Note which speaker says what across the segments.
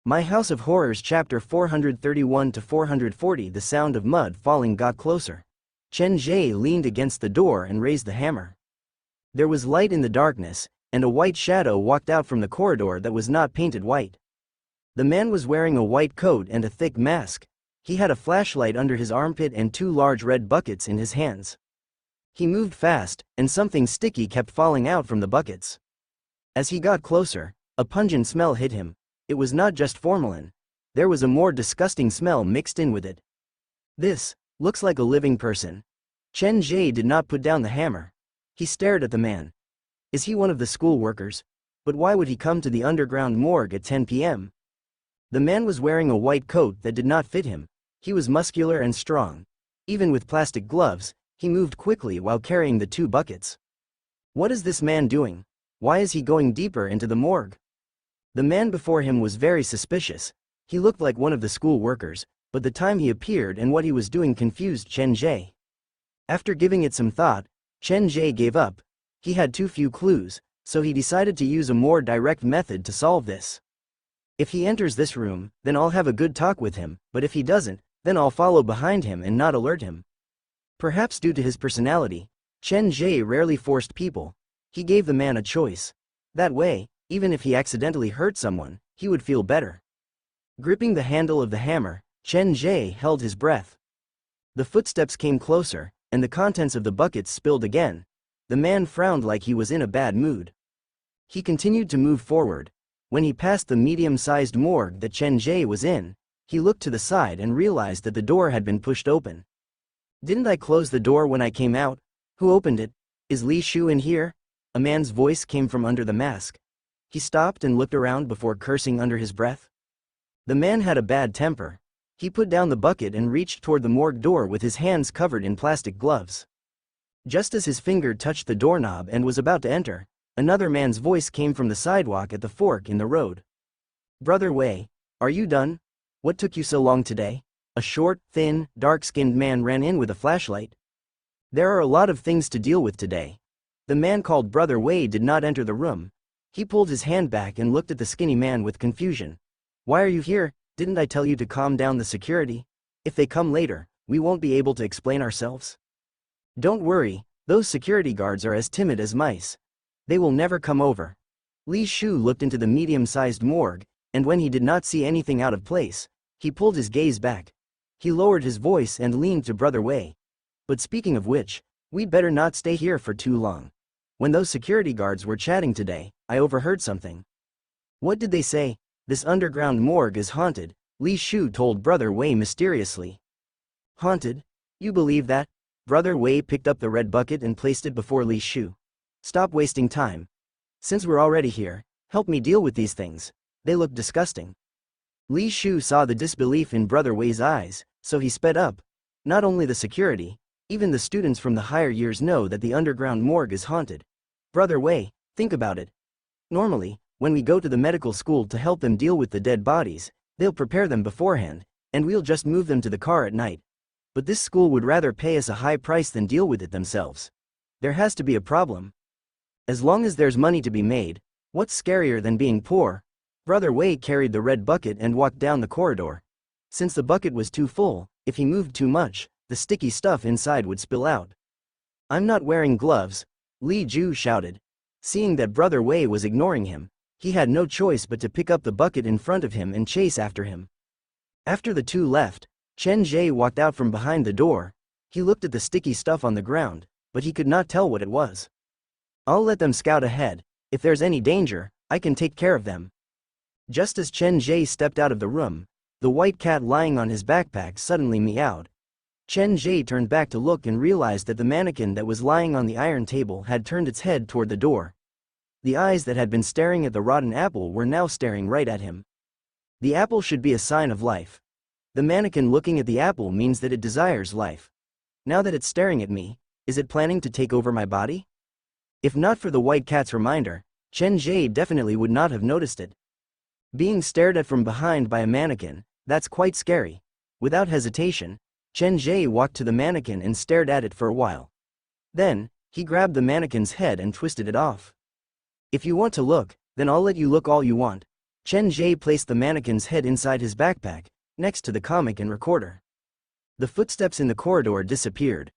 Speaker 1: My House of Horrors Chapter 431 to 440. The sound of mud falling got closer. Chen Ge leaned against the door and raised the hammer. There was light in the darkness, and a white shadow walked out from the corridor that was not painted white. The man was wearing a white coat and a thick mask. He had a flashlight under his armpit and two large red buckets in his hands. He moved fast, and something sticky kept falling out from the buckets. As he got closer, a pungent smell hit him. It was not just formalin. There was a more disgusting smell mixed in with it. This looks like a living person. Chen Ge did not put down the hammer. He stared at the man. Is he one of the school workers? But why would he come to the underground morgue at 10 p.m.? The man was wearing a white coat that did not fit him. He was muscular and strong. Even with plastic gloves, he moved quickly while carrying the two buckets. What is this man doing? Why is he going deeper into the morgue? The man before him was very suspicious. He looked like one of the school workers, but the time he appeared and what he was doing confused Chen Ge. After giving it some thought, Chen Ge gave up. He had too few clues, so he decided to use a more direct method to solve this. If he enters this room, then I'll have a good talk with him, but if he doesn't, then I'll follow behind him and not alert him. Perhaps due to his personality, Chen Ge rarely forced people. He gave the man a choice. That way, even if he accidentally hurt someone, he would feel better. Gripping the handle of the hammer, Chen Ge held his breath. The footsteps came closer, and the contents of the buckets spilled again. The man frowned like he was in a bad mood. He continued to move forward. When he passed the medium-sized morgue that Chen Ge was in, he looked to the side and realized that the door had been pushed open. Didn't I close the door when I came out? Who opened it? Is Li Shu in here? A man's voice came from under the mask. He stopped and looked around before cursing under his breath. The man had a bad temper. He put down the bucket and reached toward the morgue door with his hands covered in plastic gloves. Just as his finger touched the doorknob and was about to enter, another man's voice came from the sidewalk at the fork in the road. Brother Wei, are you done? What took you so long today? A short, thin, dark-skinned man ran in with a flashlight. There are a lot of things to deal with today. The man called Brother Wei did not enter the room. He pulled his hand back and looked at the skinny man with confusion. Why are you here? Didn't I tell you to calm down the security? If they come later, we won't be able to explain ourselves. Don't worry, those security guards are as timid as mice. They will never come over. Li Shu looked into the medium-sized morgue, and when he did not see anything out of place, he pulled his gaze back. He lowered his voice and leaned to Brother Wei. But speaking of which, we'd better not stay here for too long. When those security guards were chatting today, I overheard something. What did they say? This underground morgue is haunted, Li Shu told Brother Wei mysteriously. Haunted? You believe that? Brother Wei picked up the red bucket and placed it before Li Shu. Stop wasting time. Since we're already here, help me deal with these things. They look disgusting. Li Shu saw the disbelief in Brother Wei's eyes, so he sped up. Not only the security, even the students from the higher years know that the underground morgue is haunted. Brother Wei, think about it. Normally, when we go to the medical school to help them deal with the dead bodies, they'll prepare them beforehand, and we'll just move them to the car at night. But this school would rather pay us a high price than deal with it themselves. There has to be a problem. As long as there's money to be made, what's scarier than being poor? Brother Wei carried the red bucket and walked down the corridor. Since the bucket was too full, if he moved too much, the sticky stuff inside would spill out. I'm not wearing gloves, Li Ju shouted. Seeing that Brother Wei was ignoring him, he had no choice but to pick up the bucket in front of him and chase after him. After the two left, Chen Ge walked out from behind the door. He looked at the sticky stuff on the ground, but he could not tell what it was. I'll let them scout ahead. If there's any danger, I can take care of them. Just as Chen Ge stepped out of the room, the white cat lying on his backpack suddenly meowed. Chen Ge turned back to look and realized that the mannequin that was lying on the iron table had turned its head toward the door. The eyes that had been staring at the rotten apple were now staring right at him. The apple should be a sign of life. The mannequin looking at the apple means that it desires life. Now that it's staring at me, is it planning to take over my body? If not for the white cat's reminder, Chen Ge definitely would not have noticed it. Being stared at from behind by a mannequin, that's quite scary. Without hesitation, Chen Ge walked to the mannequin and stared at it for a while. Then, he grabbed the mannequin's head and twisted it off. If you want to look, then I'll let you look all you want. Chen Ge placed the mannequin's head inside his backpack, next to the comic and recorder. The footsteps in the corridor disappeared.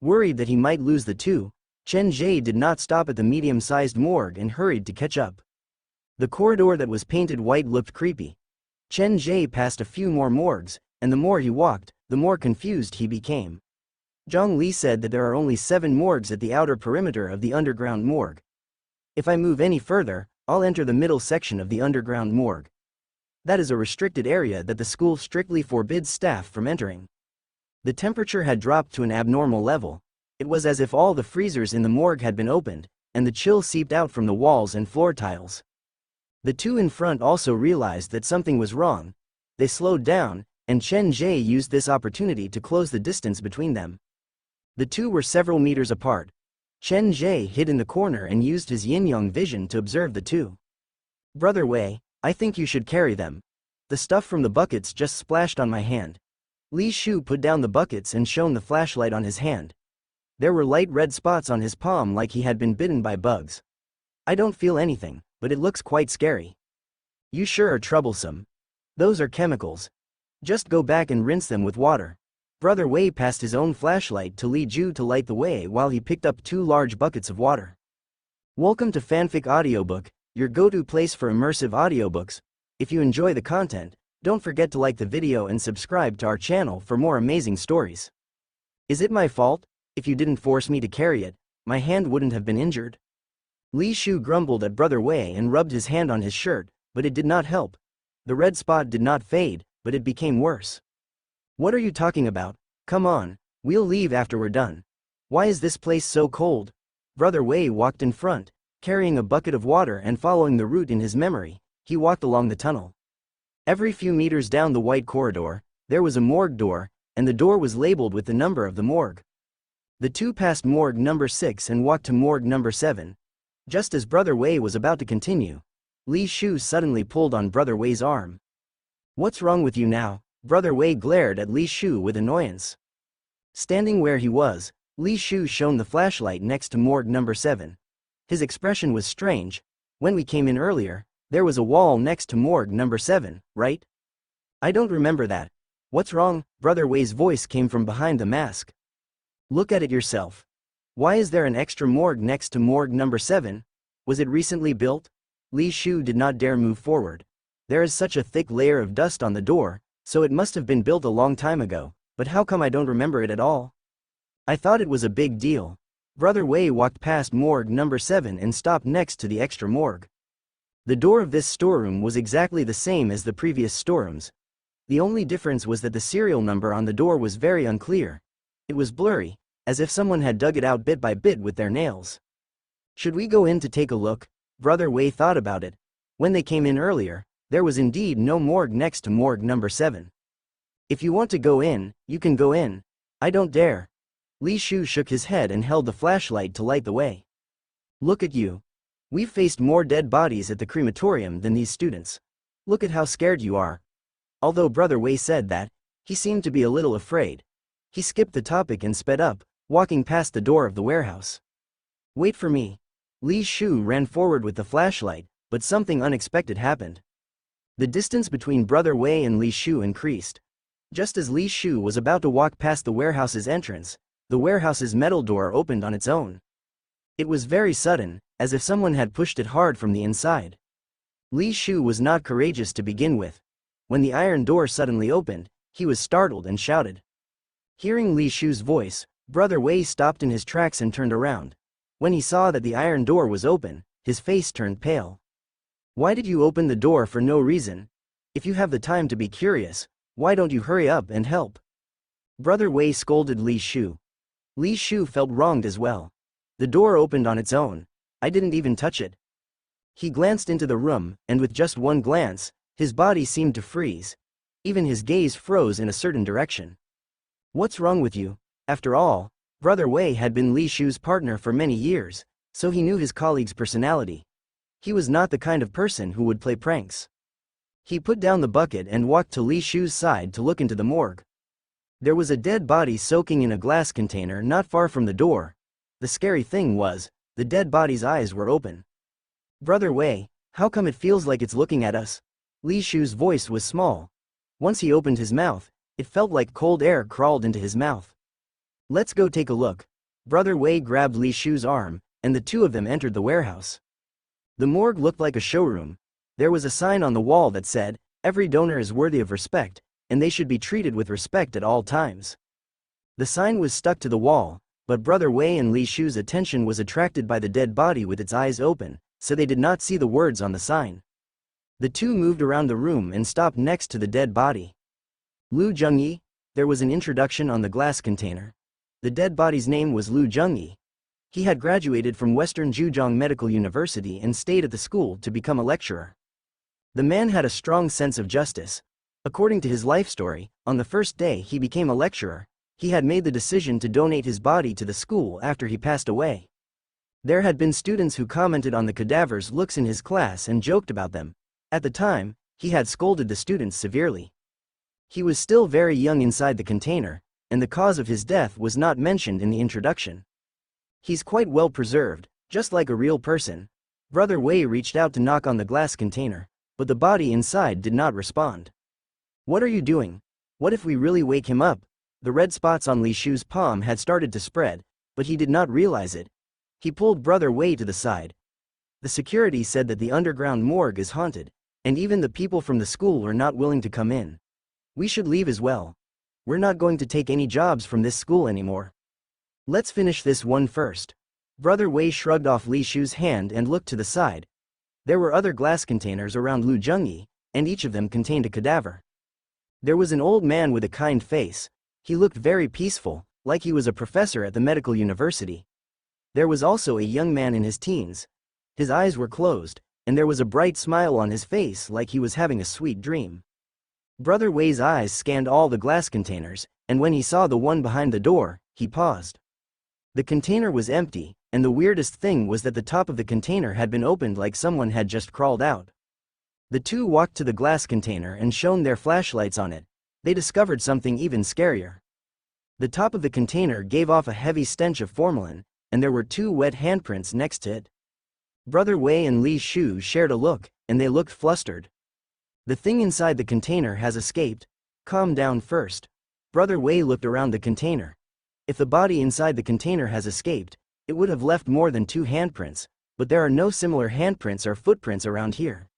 Speaker 1: Worried that he might lose the two, Chen Ge did not stop at the medium-sized morgue and hurried to catch up. The corridor that was painted white looked creepy. Chen Ge passed a few more morgues, and the more he walked, the more confused he became. Zhang Li said that there are only 7 morgues at the outer perimeter of the underground morgue. If I move any further, I'll enter the middle section of the underground morgue. That is a restricted area that the school strictly forbids staff from entering. The temperature had dropped to an abnormal level. It was as if all the freezers in the morgue had been opened, and the chill seeped out from the walls and floor tiles. The two in front also realized that something was wrong. They slowed down, and Chen Ge used this opportunity to close the distance between them. The two were several meters apart. Chen Ge hid in the corner and used his yin-yang vision to observe the two. "Brother Wei, I think you should carry them. The stuff from the buckets just splashed on my hand." Li Shu put down the buckets and shone the flashlight on his hand. There were light red spots on his palm like he had been bitten by bugs. "I don't feel anything, but it looks quite scary." "You sure are troublesome. Those are chemicals. Just go back and rinse them with water." Brother Wei passed his own flashlight to Li Ju to light the way while he picked up 2 large buckets of water. Welcome to Fanfic Audiobook, your go-to place for immersive audiobooks. If you enjoy the content, don't forget to like the video and subscribe to our channel for more amazing stories. "Is it my fault? If you didn't force me to carry it, my hand wouldn't have been injured." Li Shu grumbled at Brother Wei and rubbed his hand on his shirt, but it did not help. The red spot did not fade, but it became worse. "What are you talking about? Come on, we'll leave after we're done. Why is this place so cold?" Brother Wei walked in front, carrying a bucket of water and following the route in his memory. He walked along the tunnel. Every few meters down the white corridor, there was a morgue door, and the door was labeled with the number of the morgue. The two passed morgue number 6 and walked to morgue number 7. Just as Brother Wei was about to continue, Li Shu suddenly pulled on Brother Wei's arm. "What's wrong with you now?" Brother Wei glared at Li Shu with annoyance. Standing where he was, Li Shu shone the flashlight next to morgue number 7. His expression was strange. "When we came in earlier, there was a wall next to morgue number 7, right?" "I don't remember that. What's wrong?" Brother Wei's voice came from behind the mask. "Look at it yourself. Why is there an extra morgue next to morgue number 7? Was it recently built?" Li Shu did not dare move forward. "There is such a thick layer of dust on the door, so it must have been built a long time ago, but how come I don't remember it at all? I thought it was a big deal." Brother Wei walked past morgue number 7 and stopped next to the extra morgue. The door of this storeroom was exactly the same as the previous storerooms. The only difference was that the serial number on the door was very unclear. It was blurry, as if someone had dug it out bit by bit with their nails. "Should we go in to take a look?" Brother Wei thought about it. When they came in earlier, there was indeed no morgue next to morgue number 7. "If you want to go in, you can go in. I don't dare." Li Shu shook his head and held the flashlight to light the way. "Look at you. We've faced more dead bodies at the crematorium than these students. Look at how scared you are." Although Brother Wei said that, he seemed to be a little afraid. He skipped the topic and sped up, walking past the door of the warehouse. "Wait for me." Li Shu ran forward with the flashlight, but something unexpected happened. The distance between Brother Wei and Li Shu increased. Just as Li Shu was about to walk past the warehouse's entrance, the warehouse's metal door opened on its own. It was very sudden, as if someone had pushed it hard from the inside. Li Shu was not courageous to begin with. When the iron door suddenly opened, he was startled and shouted. Hearing Li Shu's voice, Brother Wei stopped in his tracks and turned around. When he saw that the iron door was open, his face turned pale. "Why did you open the door for no reason? If you have the time to be curious, why don't you hurry up and help?" Brother Wei scolded Li Shu. Li Shu felt wronged as well. The door opened on its own. I didn't even touch it. He glanced into the room, and with just one glance, his body seemed to freeze. Even his gaze froze in a certain direction. "What's wrong with you?" After all, Brother Wei had been Li Shu's partner for many years, so he knew his colleague's personality. He was not the kind of person who would play pranks. He put down the bucket and walked to Li Shu's side to look into the morgue. There was a dead body soaking in a glass container not far from the door. The scary thing was, the dead body's eyes were open. "Brother Wei, how come it feels like it's looking at us?" Li Shu's voice was small. Once he opened his mouth, it felt like cold air crawled into his mouth. Let's go take a look. Brother Wei grabbed Li Shu's arm, and the two of them entered the warehouse. The morgue looked like a showroom. There was a sign on the wall that said, "Every donor is worthy of respect, and they should be treated with respect at all times." The sign was stuck to the wall, but Brother Wei and Li Shu's attention was attracted by the dead body with its eyes open, so they did not see the words on the sign. The two moved around the room and stopped next to the dead body. Lu Zhengyi. There was an introduction on the glass container. The dead body's name was Lu Zhengyi. He had graduated from Western Zhejiang Medical University and stayed at the school to become a lecturer. The man had a strong sense of justice. According to his life story, on the first day he became a lecturer, he had made the decision to donate his body to the school after he passed away. There had been students who commented on the cadaver's looks in his class and joked about them. At the time, he had scolded the students severely. He was still very young inside the container, and the cause of his death was not mentioned in the introduction. He's quite well preserved, just like a real person. Brother Wei reached out to knock on the glass container, but the body inside did not respond. What are you doing? What if we really wake him up? The red spots on Li Shu's palm had started to spread, but he did not realize it. He pulled Brother Wei to the side. The security said that the underground morgue is haunted, and even the people from the school are not willing to come in. We should leave as well. We're not going to take any jobs from this school anymore. Let's finish this one first. Brother Wei shrugged off Li Shu's hand and looked to the side. There were other glass containers around Lu Zhengyi, and each of them contained a cadaver. There was an old man with a kind face. He looked very peaceful, like he was a professor at the medical university. There was also a young man in his teens. His eyes were closed, and there was a bright smile on his face like he was having a sweet dream. Brother Wei's eyes scanned all the glass containers, and when he saw the one behind the door, he paused. The container was empty, and the weirdest thing was that the top of the container had been opened like someone had just crawled out. The two walked to the glass container and shone their flashlights on it. They discovered something even scarier. The top of the container gave off a heavy stench of formalin, and there were two wet handprints next to it. Brother Wei and Li Shu shared a look, and they looked flustered. The thing inside the container has escaped. Calm down first. Brother Wei looked around the container. If the body inside the container has escaped, it would have left more than two handprints, but there are no similar handprints or footprints around here.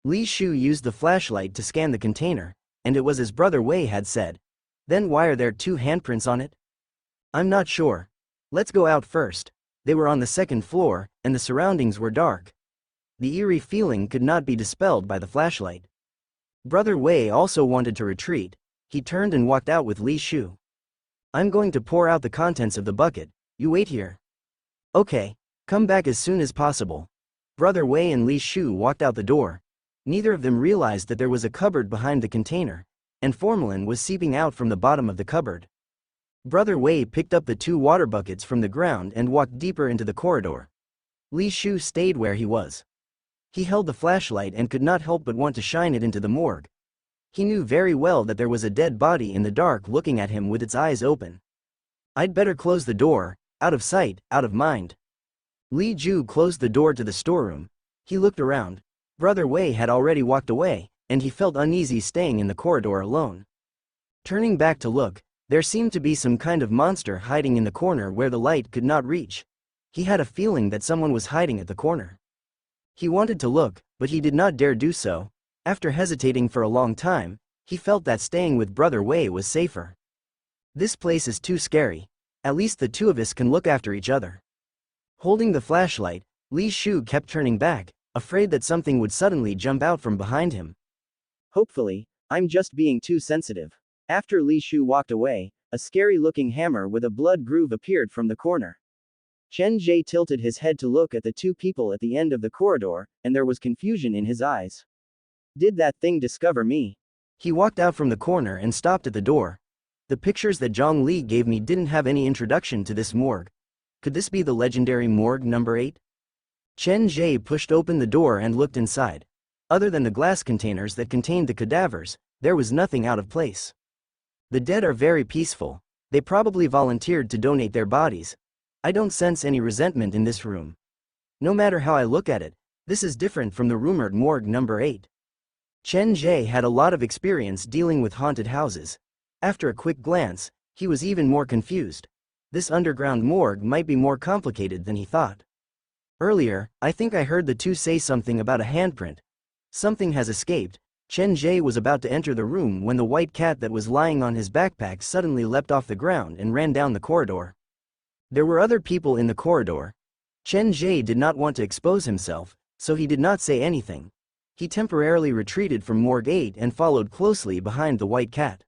Speaker 1: Li Shu used the flashlight to scan the container, and it was as Brother Wei had said. Then why are there two handprints on it? I'm not sure. Let's go out first. They were on the second floor, and the surroundings were dark. The eerie feeling could not be dispelled by the flashlight. Brother Wei also wanted to retreat. He turned and walked out with Li Shu. I'm going to pour out the contents of the bucket. You wait here. Okay, come back as soon as possible. Brother Wei and Li Shu walked out the door. Neither of them realized that there was a cupboard behind the container, and formalin was seeping out from the bottom of the cupboard. Brother Wei picked up the two water buckets from the ground and walked deeper into the corridor. Li Shu stayed where he was. He held the flashlight and could not help but want to shine it into the morgue. He knew very well that there was a dead body in the dark looking at him with its eyes open. I'd better close the door, out of sight, out of mind. Li Ju closed the door to the storeroom. He looked around. Brother Wei had already walked away, and he felt uneasy staying in the corridor alone. Turning back to look, there seemed to be some kind of monster hiding in the corner where the light could not reach. He had a feeling that someone was hiding at the corner. He wanted to look, but he did not dare do so. After hesitating for a long time, he felt that staying with Brother Wei was safer. This place is too scary. At least the two of us can look after each other. Holding the flashlight, Li Shu kept turning back, afraid that something would suddenly jump out from behind him. Hopefully, I'm just being too sensitive. After Li Shu walked away, a scary-looking hammer with a blood groove appeared from the corner. Chen Ge tilted his head to look at the two people at the end of the corridor, and there was confusion in his eyes. Did that thing discover me? He walked out from the corner and stopped at the door. The pictures that Zhang Li gave me didn't have any introduction to this morgue. Could this be the legendary morgue number 8? Chen Ge pushed open the door and looked inside. Other than the glass containers that contained the cadavers, there was nothing out of place. The dead are very peaceful. They probably volunteered to donate their bodies. I don't sense any resentment in this room. No matter how I look at it, this is different from the rumored morgue number 8. Chen Ge had a lot of experience dealing with haunted houses. After a quick glance, he was even more confused. This underground morgue might be more complicated than he thought. Earlier, I think I heard the two say something about a handprint. Something has escaped. Chen Ge was about to enter the room when the white cat that was lying on his backpack suddenly leapt off the ground and ran down the corridor. There were other people in the corridor. Chen Ge did not want to expose himself, so he did not say anything. He temporarily retreated from Morgue 8 and followed closely behind the white cat.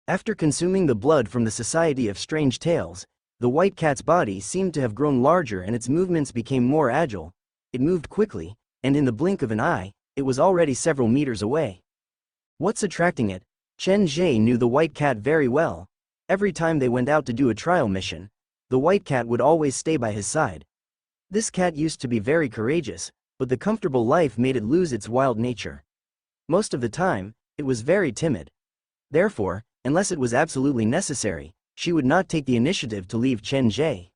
Speaker 1: After consuming the blood from the Society of Strange Tales, the white cat's body seemed to have grown larger and its movements became more agile. It moved quickly, and in the blink of an eye, it was already several meters away. What's attracting it? Chen Ge knew the white cat very well. Every time they went out to do a trial mission, the white cat would always stay by his side. This cat used to be very courageous, but the comfortable life made it lose its wild nature. Most of the time, it was very timid. Therefore, unless it was absolutely necessary, she would not take the initiative to leave Chen Ge.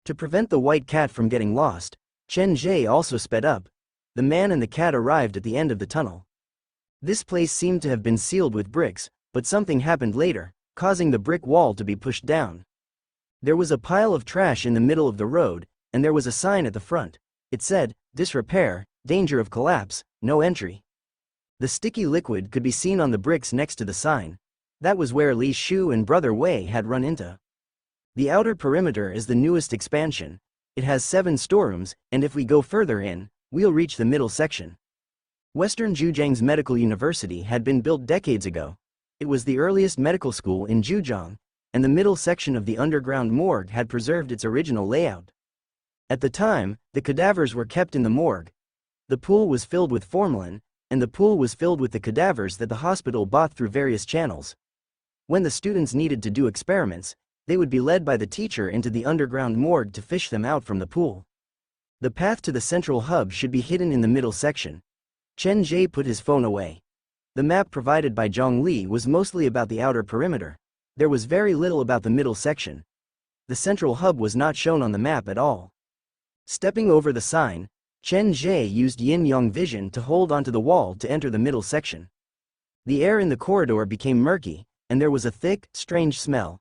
Speaker 1: To prevent the white cat from getting lost, Chen Ge also sped up. The man and the cat arrived at the end of the tunnel. This place seemed to have been sealed with bricks, but something happened later, causing the brick wall to be pushed down. There was a pile of trash in the middle of the road, and there was a sign at the front. It said, "Disrepair, danger of collapse, no entry." The sticky liquid could be seen on the bricks next to the sign. That was where Li Shu and Brother Wei had run into. The outer perimeter is the newest expansion. It has 7 storerooms, and if we go further in, we'll reach the middle section. Western Zhejiang's medical university had been built decades ago. It was the earliest medical school in Zhejiang, and the middle section of the underground morgue had preserved its original layout. At the time, the cadavers were kept in the morgue. The pool was filled with formalin, and the pool was filled with the cadavers that the hospital bought through various channels. When the students needed to do experiments, they would be led by the teacher into the underground morgue to fish them out from the pool. The path to the central hub should be hidden in the middle section. Chen Ge put his phone away. The map provided by Zhang Li was mostly about the outer perimeter. There was very little about the middle section. The central hub was not shown on the map at all. Stepping over the sign, Chen Ge used yin-yang vision to hold onto the wall to enter the middle section. The air in the corridor became murky, and there was a thick, strange smell.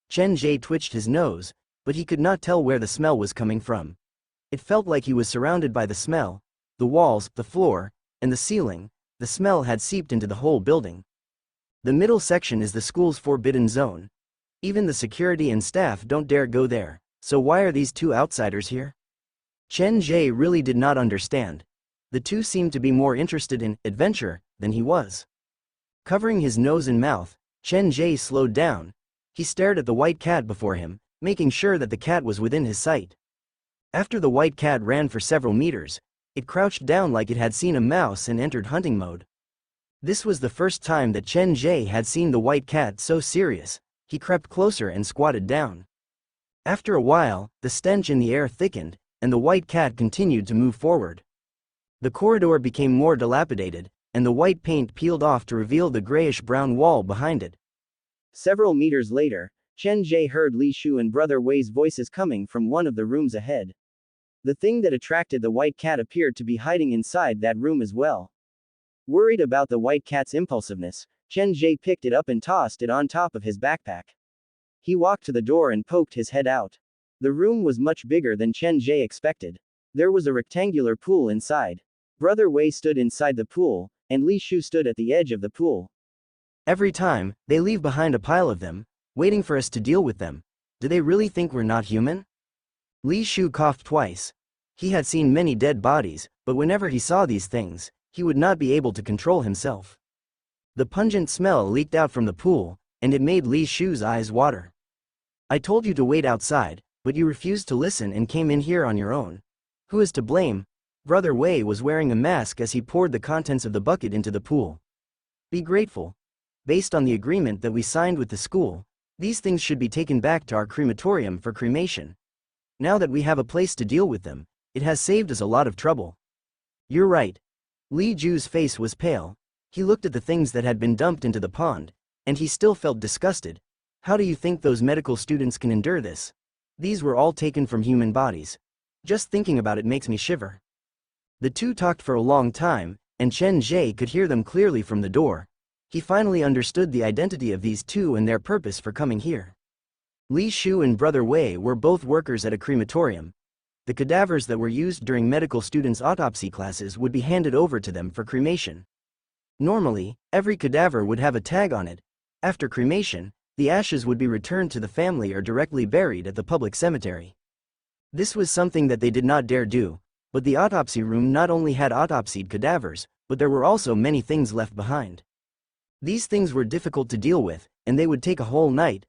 Speaker 1: Chen Ge twitched his nose, but he could not tell where the smell was coming from. It felt like he was surrounded by the smell. The walls, the floor, and the ceiling. The smell had seeped into the whole building. The middle section is the school's forbidden zone. Even the security and staff don't dare go there, so why are these two outsiders here? Chen Ge really did not understand. The two seemed to be more interested in adventure than he was. Covering his nose and mouth, Chen Ge slowed down. He stared at the white cat before him, making sure that the cat was within his sight. After the white cat ran for several meters, it crouched down like it had seen a mouse and entered hunting mode. This was the first time that Chen Ge had seen the white cat so serious. He crept closer and squatted down. After a while, the stench in the air thickened, and the white cat continued to move forward. The corridor became more dilapidated, and the white paint peeled off to reveal the grayish-brown wall behind it. Several meters later, Chen Ge heard Li Shu and Brother Wei's voices coming from one of the rooms ahead. The thing that attracted the white cat appeared to be hiding inside that room as well. Worried about the white cat's impulsiveness, Chen Ge picked it up and tossed it on top of his backpack. He walked to the door and poked his head out. The room was much bigger than Chen Ge expected. There was a rectangular pool inside. Brother Wei stood inside the pool, and Li Shu stood at the edge of the pool. Every time, they leave behind a pile of them, waiting for us to deal with them. Do they really think we're not human? Li Shu coughed twice. He had seen many dead bodies, but whenever he saw these things, he would not be able to control himself. The pungent smell leaked out from the pool, and it made Li Shu's eyes water. I told you to wait outside, but you refused to listen and came in here on your own. Who is to blame? Brother Wei was wearing a mask as he poured the contents of the bucket into the pool. Be grateful. Based on the agreement that we signed with the school, these things should be taken back to our crematorium for cremation. Now that we have a place to deal with them, it has saved us a lot of trouble. You're right. Li Ju's face was pale. He looked at the things that had been dumped into the pond, and he still felt disgusted. How do you think those medical students can endure this? These were all taken from human bodies. Just thinking about it makes me shiver. The two talked for a long time, and Chen Ge could hear them clearly from the door. He finally understood the identity of these two and their purpose for coming here. Li Shu and Brother Wei were both workers at a crematorium. The cadavers that were used during medical students' autopsy classes would be handed over to them for cremation. Normally, every cadaver would have a tag on it. After cremation, the ashes would be returned to the family or directly buried at the public cemetery. This was something that they did not dare do, but the autopsy room not only had autopsied cadavers, but there were also many things left behind. These things were difficult to deal with, and they would take a whole night.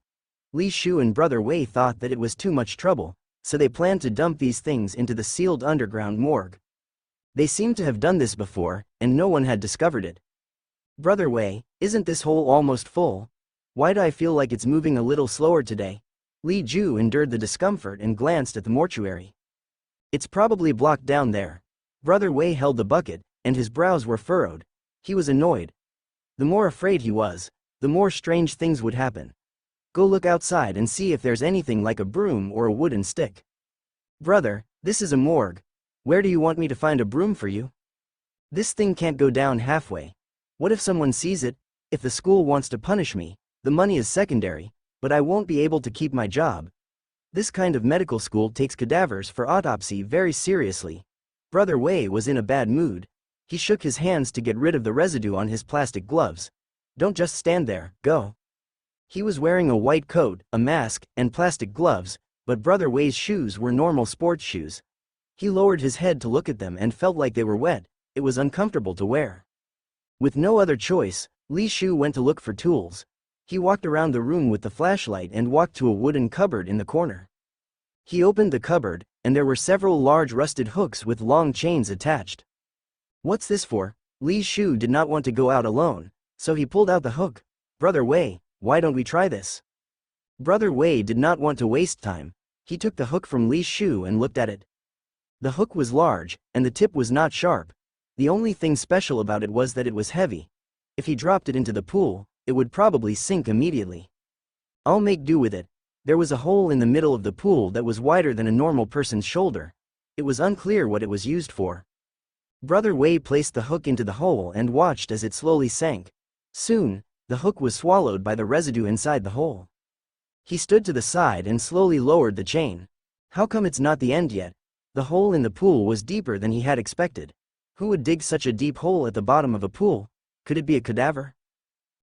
Speaker 1: Li Shu and Brother Wei thought that it was too much trouble, so they planned to dump these things into the sealed underground morgue. They seemed to have done this before, and no one had discovered it. Brother Wei, isn't this hole almost full? Why do I feel like it's moving a little slower today? Li Ju endured the discomfort and glanced at the mortuary. It's probably blocked down there. Brother Wei held the bucket, and his brows were furrowed. He was annoyed. The more afraid he was, the more strange things would happen. Go look outside and see if there's anything like a broom or a wooden stick. Brother, this is a morgue. Where do you want me to find a broom for you? This thing can't go down halfway. What if someone sees it? If the school wants to punish me, the money is secondary, but I won't be able to keep my job. This kind of medical school takes cadavers for autopsy very seriously. Brother Wei was in a bad mood. He shook his hands to get rid of the residue on his plastic gloves. Don't just stand there, go. He was wearing a white coat, a mask, and plastic gloves, but Brother Wei's shoes were normal sports shoes. He lowered his head to look at them and felt like they were wet. It was uncomfortable to wear. With no other choice, Li Shu went to look for tools. He walked around the room with the flashlight and walked to a wooden cupboard in the corner. He opened the cupboard, and there were several large rusted hooks with long chains attached. What's this for? Li Shu did not want to go out alone, so he pulled out the hook. Brother Wei, why don't we try this? Brother Wei did not want to waste time. He took the hook from Li Shu and looked at it. The hook was large, and the tip was not sharp. The only thing special about it was that it was heavy. If he dropped it into the pool, it would probably sink immediately. I'll make do with it. There was a hole in the middle of the pool that was wider than a normal person's shoulder. It was unclear what it was used for. Brother Wei placed the hook into the hole and watched as it slowly sank. Soon, the hook was swallowed by the residue inside the hole. He stood to the side and slowly lowered the chain. How come it's not the end yet? The hole in the pool was deeper than he had expected. Who would dig such a deep hole at the bottom of a pool? Could it be a cadaver?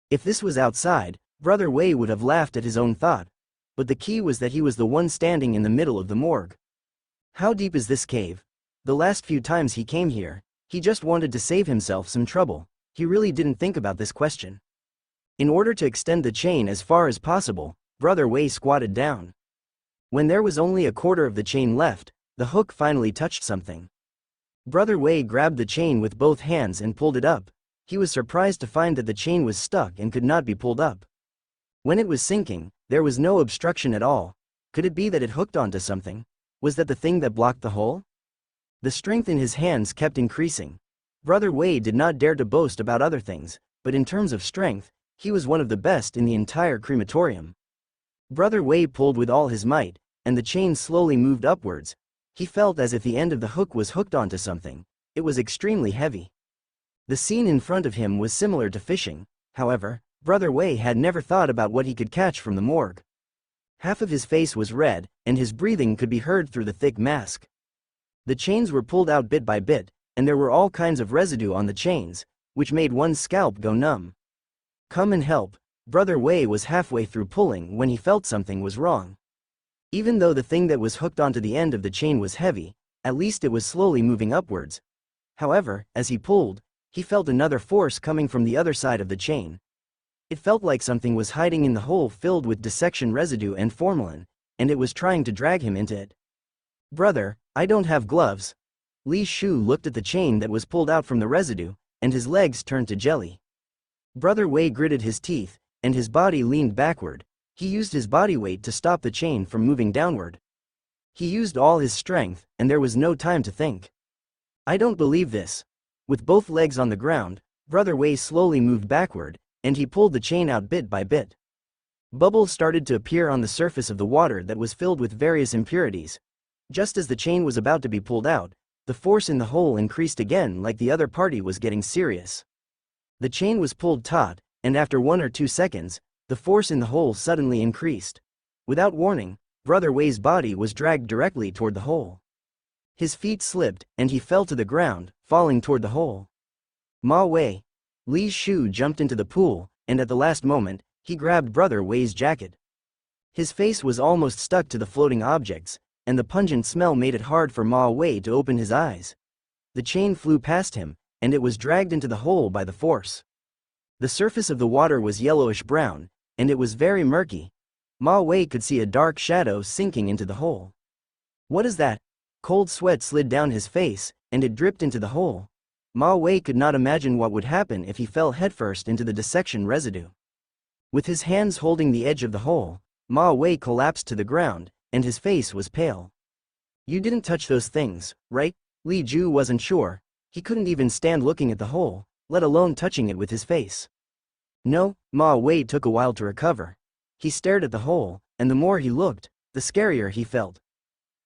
Speaker 1: If this was outside, Brother Wei would have laughed at his own thought. But the key was that he was the one standing in the middle of the morgue. How deep is this cave? The last few times he came here, he just wanted to save himself some trouble. He really didn't think about this question. In order to extend the chain as far as possible, Brother Wei squatted down. When there was only a quarter of the chain left, the hook finally touched something. Brother Wei grabbed the chain with both hands and pulled it up. He was surprised to find that the chain was stuck and could not be pulled up. When it was sinking, there was no obstruction at all. Could it be that it hooked onto something? Was that the thing that blocked the hole? The strength in his hands kept increasing. Brother Wei did not dare to boast about other things, but in terms of strength, he was one of the best in the entire crematorium. Brother Wei pulled with all his might, and the chain slowly moved upwards. He felt as if the end of the hook was hooked onto something. It was extremely heavy. The scene in front of him was similar to fishing. However, Brother Wei had never thought about what he could catch from the morgue. Half of his face was red, and his breathing could be heard through the thick mask. The chains were pulled out bit by bit, and there were all kinds of residue on the chains, which made one's scalp go numb. Come and help. Brother Wei was halfway through pulling when he felt something was wrong. Even though the thing that was hooked onto the end of the chain was heavy, at least it was slowly moving upwards. However, as he pulled, he felt another force coming from the other side of the chain. It felt like something was hiding in the hole filled with dissection residue and formalin, and it was trying to drag him into it. Brother, I don't have gloves. Li Shu looked at the chain that was pulled out from the residue, and his legs turned to jelly. Brother Wei gritted his teeth, and his body leaned backward. He used his body weight to stop the chain from moving downward. He used all his strength, and there was no time to think. I don't believe this. With both legs on the ground, Brother Wei slowly moved backward, and he pulled the chain out bit by bit. Bubbles started to appear on the surface of the water that was filled with various impurities. Just as the chain was about to be pulled out, The force in the hole increased again, like the other party was getting serious. The chain was pulled taut, and after 1 or 2 seconds, the force in the hole suddenly increased. Without warning, Brother Wei's body was dragged directly toward the hole. His feet slipped, and he fell to the ground, falling toward the hole. Ma Wei. Li Shu jumped into the pool, and at the last moment, he grabbed Brother Wei's jacket. His face was almost stuck to the floating objects, and the pungent smell made it hard for Ma Wei to open his eyes. The chain flew past him, and it was dragged into the hole by the force. The surface of the water was yellowish-brown, and it was very murky. Ma Wei could see a dark shadow sinking into the hole. What is that? Cold sweat slid down his face, and it dripped into the hole. Ma Wei could not imagine what would happen if he fell headfirst into the dissection residue. With his hands holding the edge of the hole, Ma Wei collapsed to the ground, and his face was pale. You didn't touch those things, right? Li Ju wasn't sure. He couldn't even stand looking at the hole, let alone touching it with his face. No, Ma Wei took a while to recover. He stared at the hole, and the more he looked, the scarier he felt.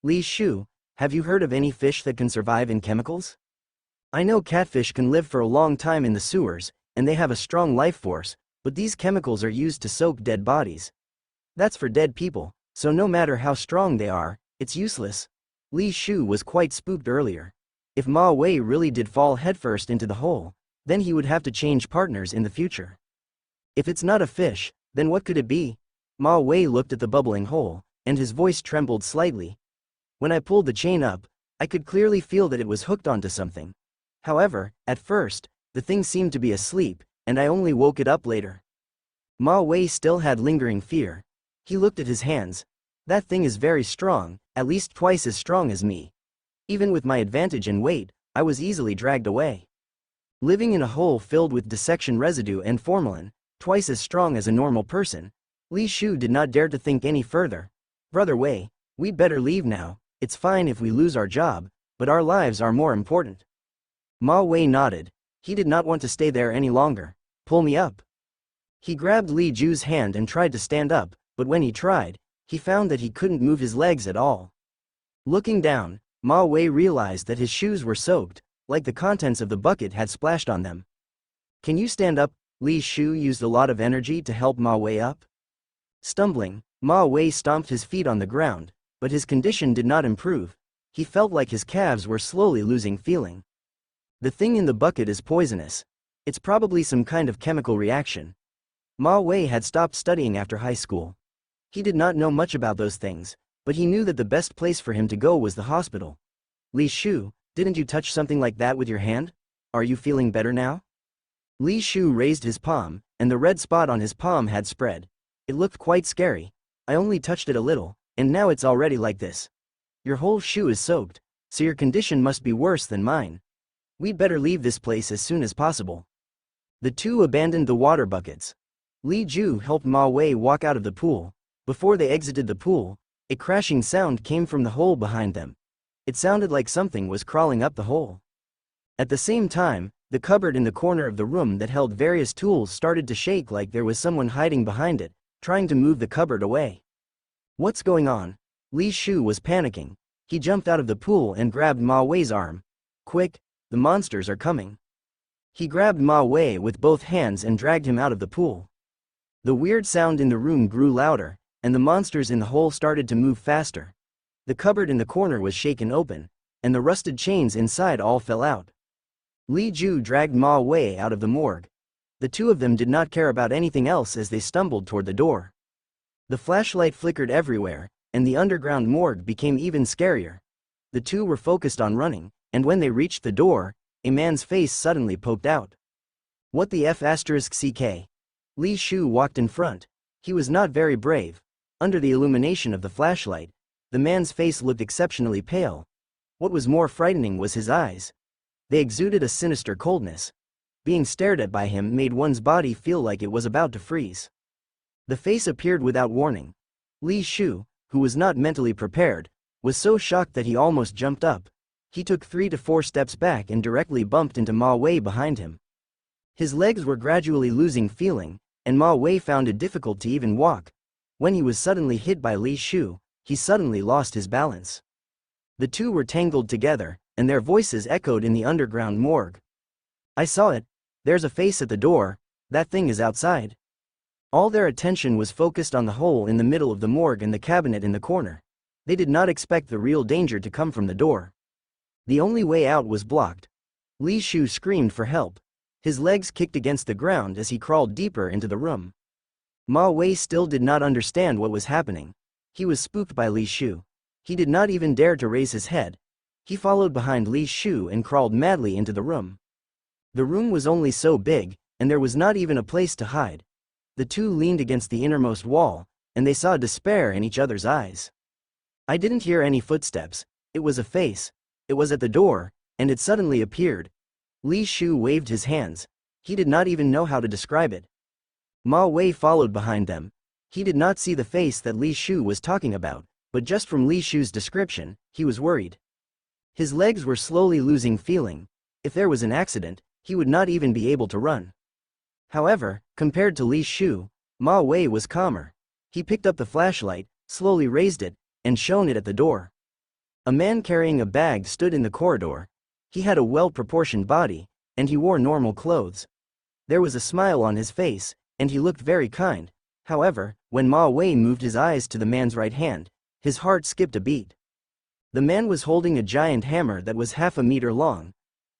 Speaker 1: Li Shu, have you heard of any fish that can survive in chemicals? I know catfish can live for a long time in the sewers, and they have a strong life force, but these chemicals are used to soak dead bodies. That's for dead people, so no matter how strong they are, it's useless. Li Shu was quite spooked earlier. If Ma Wei really did fall headfirst into the hole, then he would have to change partners in the future. If it's not a fish, then what could it be? Ma Wei looked at the bubbling hole, and his voice trembled slightly. When I pulled the chain up, I could clearly feel that it was hooked onto something. However, at first, the thing seemed to be asleep, and I only woke it up later. Ma Wei still had lingering fear. He looked at his hands. That thing is very strong, at least twice as strong as me. Even with my advantage in weight, I was easily dragged away. Living in a hole filled with dissection residue and formalin, twice as strong as a normal person, Li Shu did not dare to think any further. Brother Wei, we'd better leave now. It's fine if we lose our job, but our lives are more important. Ma Wei nodded. He did not want to stay there any longer. Pull me up. He grabbed Li Ju's hand and tried to stand up, but when he tried, he found that he couldn't move his legs at all. Looking down, Ma Wei realized that his shoes were soaked, like the contents of the bucket had splashed on them. Can you stand up? Li Shu used a lot of energy to help Ma Wei up. Stumbling, Ma Wei stomped his feet on the ground, but his condition did not improve. He felt like his calves were slowly losing feeling. The thing in the bucket is poisonous. It's probably some kind of chemical reaction. Ma Wei had stopped studying after high school. He did not know much about those things, but he knew that the best place for him to go was the hospital. Li Shu, didn't you touch something like that with your hand? Are you feeling better now? Li Shu raised his palm, and the red spot on his palm had spread. It looked quite scary. I only touched it a little, and now it's already like this. Your whole shoe is soaked, so your condition must be worse than mine. We'd better leave this place as soon as possible. The two abandoned the water buckets. Li Ju helped Ma Wei walk out of the pool. Before they exited the pool, a crashing sound came from the hole behind them. It sounded like something was crawling up the hole. At the same time, the cupboard in the corner of the room that held various tools started to shake like there was someone hiding behind it, trying to move the cupboard away. What's going on? Li Shu was panicking. He jumped out of the pool and grabbed Ma Wei's arm. Quick, the monsters are coming. He grabbed Ma Wei with both hands and dragged him out of the pool. The weird sound in the room grew louder, and the monsters in the hole started to move faster. The cupboard in the corner was shaken open, and the rusted chains inside all fell out. Li Ju dragged Ma Wei out of the morgue. The two of them did not care about anything else as they stumbled toward the door. The flashlight flickered everywhere, and the underground morgue became even scarier. The two were focused on running, and when they reached the door, a man's face suddenly poked out. What the F***ck? Li Shu walked in front. He was not very brave. Under the illumination of the flashlight, the man's face looked exceptionally pale. What was more frightening was his eyes. They exuded a sinister coldness. Being stared at by him made one's body feel like it was about to freeze. The face appeared without warning. Li Shu, who was not mentally prepared, was so shocked that he almost jumped up. He took 3 to 4 steps back and directly bumped into Ma Wei behind him. His legs were gradually losing feeling, and Ma Wei found it difficult to even walk. When he was suddenly hit by Li Shu, he suddenly lost his balance. The two were tangled together, and their voices echoed in the underground morgue. "I saw it. There's a face at the door. That thing is outside." All their attention was focused on the hole in the middle of the morgue and the cabinet in the corner. They did not expect the real danger to come from the door. The only way out was blocked. Li Shu screamed for help. His legs kicked against the ground as he crawled deeper into the room. Ma Wei still did not understand what was happening. He was spooked by Li Shu. He did not even dare to raise his head. He followed behind Li Shu and crawled madly into the room. The room was only so big, and there was not even a place to hide. The two leaned against the innermost wall, and they saw despair in each other's eyes. "I didn't hear any footsteps. It was a face. It was at the door, and it suddenly appeared." Li Shu waved his hands. He did not even know how to describe it. Ma Wei followed behind them. He did not see the face that Li Shu was talking about, but just from Li Shu's description, he was worried. His legs were slowly losing feeling. If there was an accident, he would not even be able to run. However, compared to Li Shu, Ma Wei was calmer. He picked up the flashlight, slowly raised it, and shone it at the door. A man carrying a bag stood in the corridor. He had a well-proportioned body, and he wore normal clothes. There was a smile on his face, and he looked very kind. However, when Ma Wei moved his eyes to the man's right hand, his heart skipped a beat. The man was holding a giant hammer that was half a meter long.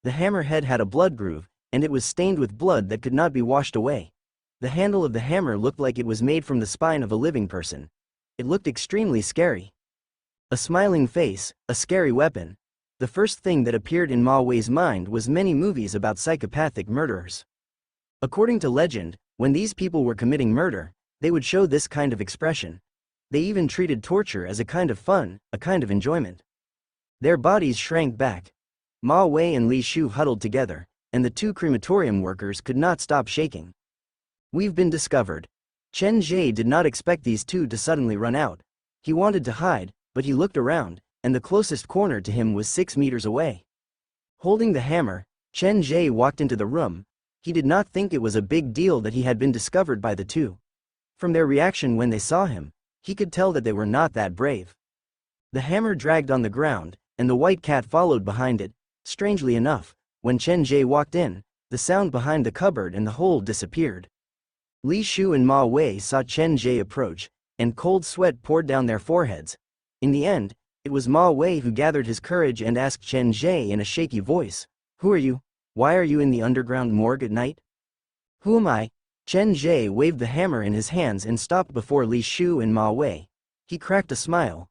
Speaker 1: The hammer head had a blood groove, and it was stained with blood that could not be washed away. The handle of the hammer looked like it was made from the spine of a living person. It looked extremely scary. A smiling face, a scary weapon. The first thing that appeared in Ma Wei's mind was many movies about psychopathic murderers. According to legend, when these people were committing murder, they would show this kind of expression. They even treated torture as a kind of fun, a kind of enjoyment. Their bodies shrank back. Ma Wei and Li Shu huddled together, and the two crematorium workers could not stop shaking. "We've been discovered." Chen Ge did not expect these two to suddenly run out. He wanted to hide, but he looked around, and the closest corner to him was 6 meters away. Holding the hammer, Chen Ge walked into the room. He did not think it was a big deal that he had been discovered by the two. From their reaction when they saw him, he could tell that they were not that brave. The hammer dragged on the ground, and the white cat followed behind it. Strangely enough, when Chen Ge walked in, the sound behind the cupboard and the hole disappeared. Li Shu and Ma Wei saw Chen Ge approach, and cold sweat poured down their foreheads. In the end, it was Ma Wei who gathered his courage and asked Chen Ge in a shaky voice, "Who are you? Why are you in the underground morgue at night?" "Who am I?" Chen Ge waved the hammer in his hands and stopped before Li Shu and Ma Wei. He cracked a smile.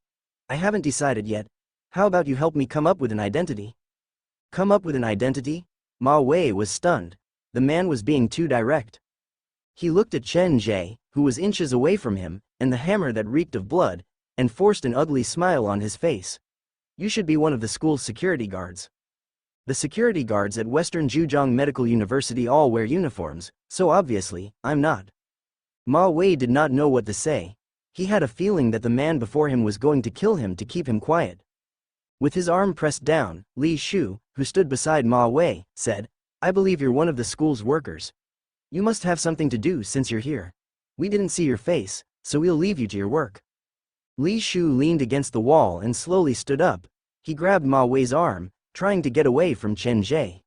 Speaker 1: "I haven't decided yet. How about you help me come up with an identity?" "Come up with an identity?" Ma Wei was stunned. The man was being too direct. He looked at Chen Ge, who was inches away from him, and the hammer that reeked of blood, and forced an ugly smile on his face. "You should be one of the school's security guards." "The security guards at Western Zhejiang Medical University all wear uniforms, so obviously, I'm not." Ma Wei did not know what to say. He had a feeling that the man before him was going to kill him to keep him quiet. With his arm pressed down, Li Shu, who stood beside Ma Wei, said, "I believe you're one of the school's workers. You must have something to do since you're here. We didn't see your face, so we'll leave you to your work." Li Shu leaned against the wall and slowly stood up. He grabbed Ma Wei's arm, trying to get away from Chen Ge.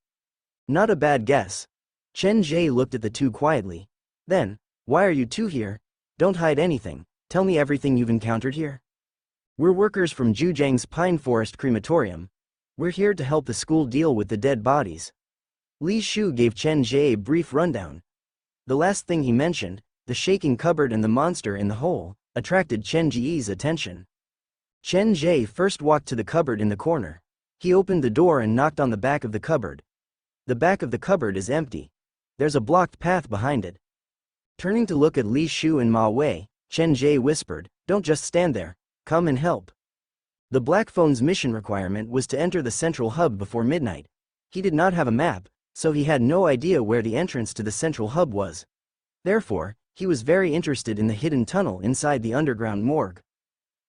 Speaker 1: "Not a bad guess." Chen Ge looked at the two quietly. Then, "Why are you two here? Don't hide anything. Tell me everything you've encountered here." "We're workers from Zhejiang's Pine Forest Crematorium. We're here to help the school deal with the dead bodies." Li Shu gave Chen Ge a brief rundown. The last thing he mentioned, the shaking cupboard and the monster in the hole, attracted Chen Ge's attention. Chen Ge first walked to the cupboard in the corner. He opened the door and knocked on the back of the cupboard. The back of the cupboard is empty. There's a blocked path behind it. Turning to look at Li Shu and Ma Wei, Chen Ge whispered, "Don't just stand there. Come and help." The Black Phone's mission requirement was to enter the central hub before midnight. He did not have a map, so he had no idea where the entrance to the central hub was. Therefore, he was very interested in the hidden tunnel inside the underground morgue.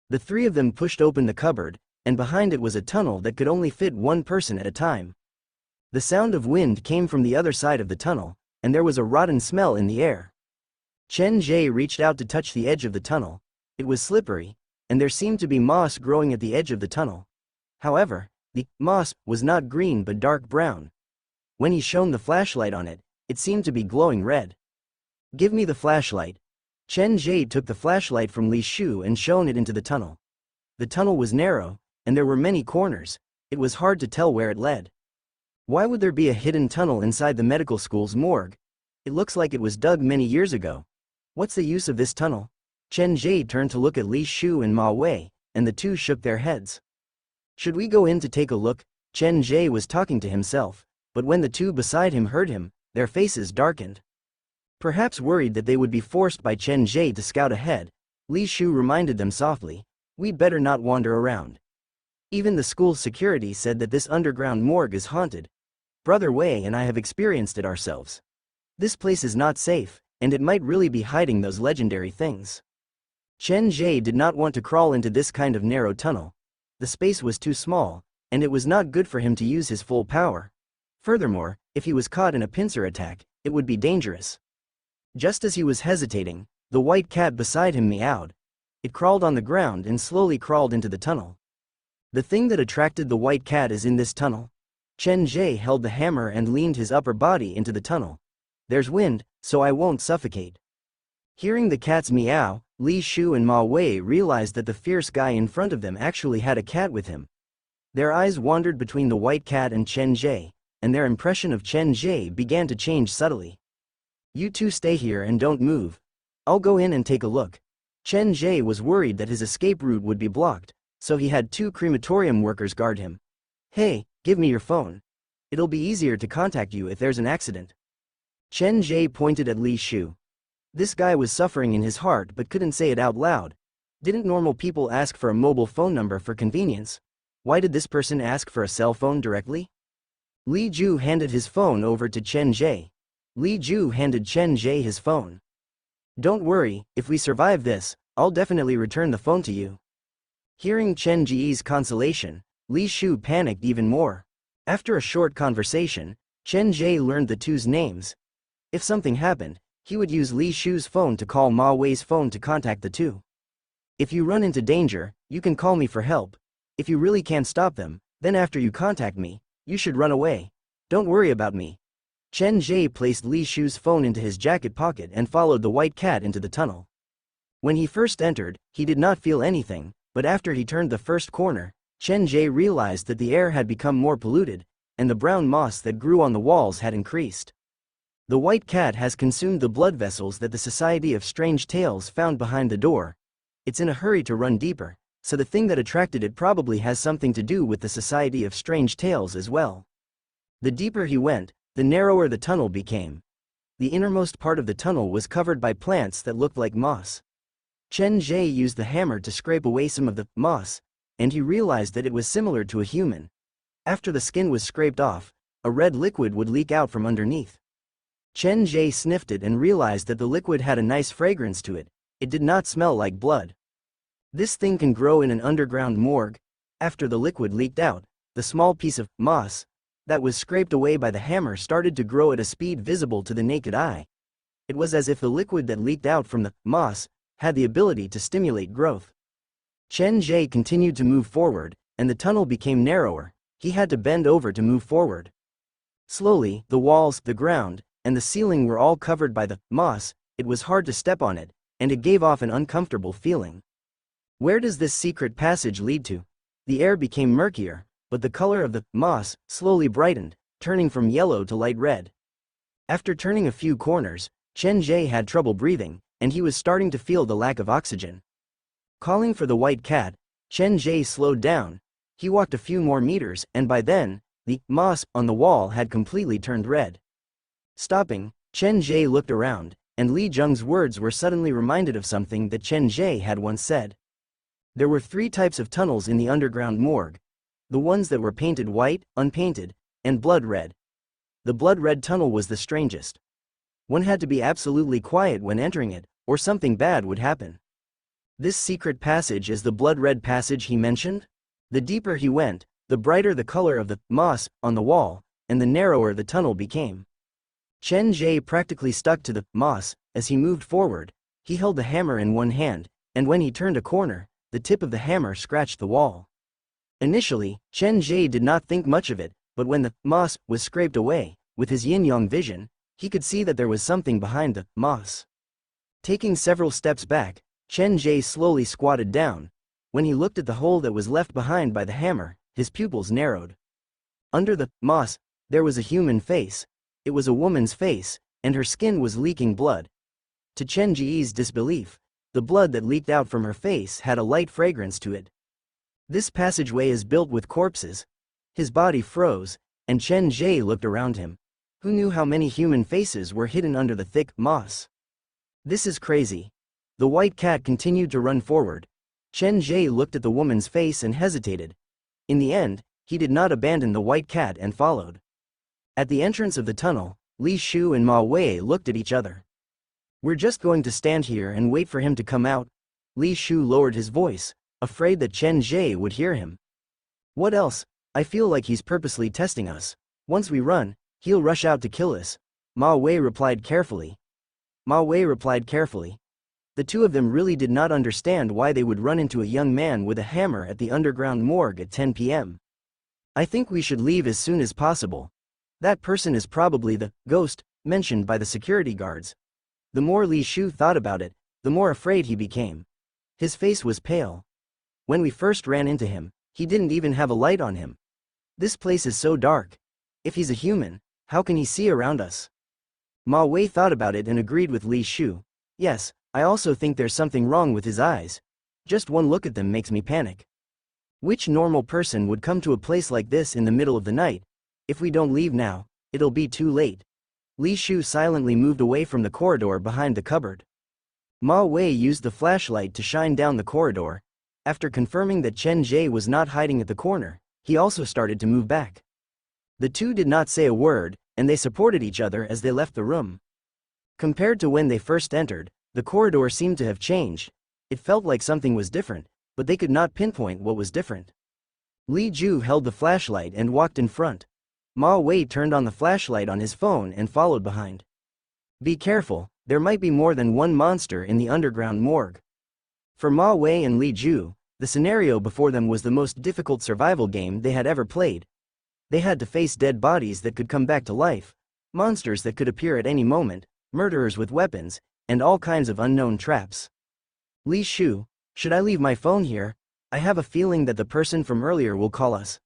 Speaker 1: The three of them pushed open the cupboard, and behind it was a tunnel that could only fit one person at a time. The sound of wind came from the other side of the tunnel, and there was a rotten smell in the air. Chen Ge reached out to touch the edge of the tunnel. It was slippery, and there seemed to be moss growing at the edge of the tunnel. However, The moss was not green but dark brown. When he shone the flashlight on it, it seemed to be glowing red. "Give me the flashlight." Chen Ge took the flashlight from Li Shu and shone it into the tunnel. The tunnel was narrow, and there were many corners. It was hard to tell where it led. Why would there be a hidden tunnel inside the medical school's morgue? It looks like it was dug many years ago. What's the use of this tunnel? Chen Ge turned to look at Li Shu and Ma Wei, and the two shook their heads. Should we go in to take a look? Chen Ge was talking to himself, but when the two beside him heard him, their faces darkened. Perhaps worried that they would be forced by Chen Ge to scout ahead, Li Shu reminded them softly, "We'd better not wander around. Even the school's security said that this underground morgue is haunted. Brother Wei and I have experienced it ourselves. This place is not safe, and it might really be hiding those legendary things." Chen Ge did not want to crawl into this kind of narrow tunnel. The space was too small, and it was not good for him to use his full power. Furthermore, if he was caught in a pincer attack, it would be dangerous. Just as he was hesitating, the white cat beside him meowed. It crawled on the ground and slowly crawled into the tunnel. The thing that attracted the white cat is in this tunnel. Chen Ge held the hammer and leaned his upper body into the tunnel. "There's wind, so I won't suffocate." Hearing the cat's meow, Li Shu and Ma Wei realized that the fierce guy in front of them actually had a cat with him. Their eyes wandered between the white cat and Chen Ge, and their impression of Chen Ge began to change subtly. "You two stay here and don't move. I'll go in and take a look." Chen Ge was worried that his escape route would be blocked, so he had two crematorium workers guard him. "Hey, give me your phone. It'll be easier to contact you if there's an accident." Chen Ge pointed at Li Shu. This guy was suffering in his heart but couldn't say it out loud. Didn't normal people ask for a mobile phone number for convenience? Why did this person ask for a cell phone directly? Li Ju handed his phone over to Chen Ge. Li Ju handed Chen Ge his phone. "Don't worry, if we survive this, I'll definitely return the phone to you." Hearing Chen Ge's consolation, Li Shu panicked even more. After a short conversation, Chen Ge learned the two's names. If something happened, he would use Li Shu's phone to call Ma Wei's phone to contact the two. "If you run into danger, you can call me for help. If you really can't stop them, then after you contact me, you should run away. Don't worry about me." Chen Ge placed Li Shu's phone into his jacket pocket and followed the white cat into the tunnel. When he first entered, he did not feel anything, but after he turned the first corner, Chen Ge realized that the air had become more polluted, and the brown moss that grew on the walls had increased. The white cat has consumed the blood vessels that the Society of Strange Tales found behind the door. It's in a hurry to run deeper, so the thing that attracted it probably has something to do with the Society of Strange Tales as well. The deeper he went, the narrower the tunnel became. The innermost part of the tunnel was covered by plants that looked like moss. Chen Ge used the hammer to scrape away some of the moss, and he realized that it was similar to a human. After the skin was scraped off, a red liquid would leak out from underneath. Chen Ge sniffed it and realized that the liquid had a nice fragrance to it. It did not smell like blood. This thing can grow in an underground morgue. After the liquid leaked out, the small piece of moss that was scraped away by the hammer started to grow at a speed visible to the naked eye. It was as if the liquid that leaked out from the moss had the ability to stimulate growth. Chen Ge continued to move forward, and the tunnel became narrower. He had to bend over to move forward. Slowly, the walls, the ground, and the ceiling were all covered by the moss. It was hard to step on it, and it gave off an uncomfortable feeling. Where does this secret passage lead to? The air became murkier, but the color of the moss slowly brightened, turning from yellow to light red. After turning a few corners, Chen Ge had trouble breathing, and he was starting to feel the lack of oxygen. Calling for the white cat, Chen Ge slowed down. He walked a few more meters, and by then, the moss on the wall had completely turned red. Stopping, Chen Ge looked around, and Li Zheng's words were suddenly reminded of something that Chen Ge had once said. There were 3 types of tunnels in the underground morgue. The ones that were painted white, unpainted, and blood red. The blood red tunnel was the strangest. One had to be absolutely quiet when entering it, or something bad would happen. This secret passage is the blood red passage he mentioned? The deeper he went, the brighter the color of the moss on the wall, and the narrower the tunnel became. Chen Ge practically stuck to the moss. As he moved forward, he held the hammer in one hand, and when he turned a corner, the tip of the hammer scratched the wall. Initially, Chen Ge did not think much of it, but when the moss was scraped away, with his yin-yang vision, he could see that there was something behind the moss. Taking several steps back, Chen Ge slowly squatted down. When he looked at the hole that was left behind by the hammer, his pupils narrowed. Under the moss, there was a human face. It was a woman's face, and her skin was leaking blood. To Chen Ge's disbelief, the blood that leaked out from her face had a light fragrance to it. This passageway is built with corpses. His body froze, and Chen Ge looked around him. Who knew how many human faces were hidden under the thick moss? This is crazy. The white cat continued to run forward. Chen Ge looked at the woman's face and hesitated. In the end, he did not abandon the white cat and followed. At the entrance of the tunnel, Li Shu and Ma Wei looked at each other. We're just going to stand here and wait for him to come out. Li Shu lowered his voice, afraid that Chen Ge would hear him. What else? I feel like he's purposely testing us. Once we run, he'll rush out to kill us. Ma Wei replied carefully. The two of them really did not understand why they would run into a young man with a hammer at the underground morgue at 10 p.m. I think we should leave as soon as possible. That person is probably the ghost mentioned by the security guards. The more Li Shu thought about it, the more afraid he became. His face was pale. When we first ran into him, he didn't even have a light on him. This place is so dark. If he's a human, how can he see around us? Ma Wei thought about it and agreed with Li Shu. Yes, I also think there's something wrong with his eyes. Just one look at them makes me panic. Which normal person would come to a place like this in the middle of the night? If we don't leave now, it'll be too late. Li Shu silently moved away from the corridor behind the cupboard. Ma Wei used the flashlight to shine down the corridor. After confirming that Chen Ge was not hiding at the corner, he also started to move back. The two did not say a word, and they supported each other as they left the room. Compared to when they first entered, the corridor seemed to have changed. It felt like something was different, but they could not pinpoint what was different. Li Ju held the flashlight and walked in front. Ma Wei turned on the flashlight on his phone and followed behind. Be careful, there might be more than one monster in the underground morgue. For Ma Wei and Li Ju, the scenario before them was the most difficult survival game they had ever played. They had to face dead bodies that could come back to life, monsters that could appear at any moment, murderers with weapons, and all kinds of unknown traps. Li Shu, should I leave my phone here? I have a feeling that the person from earlier will call us.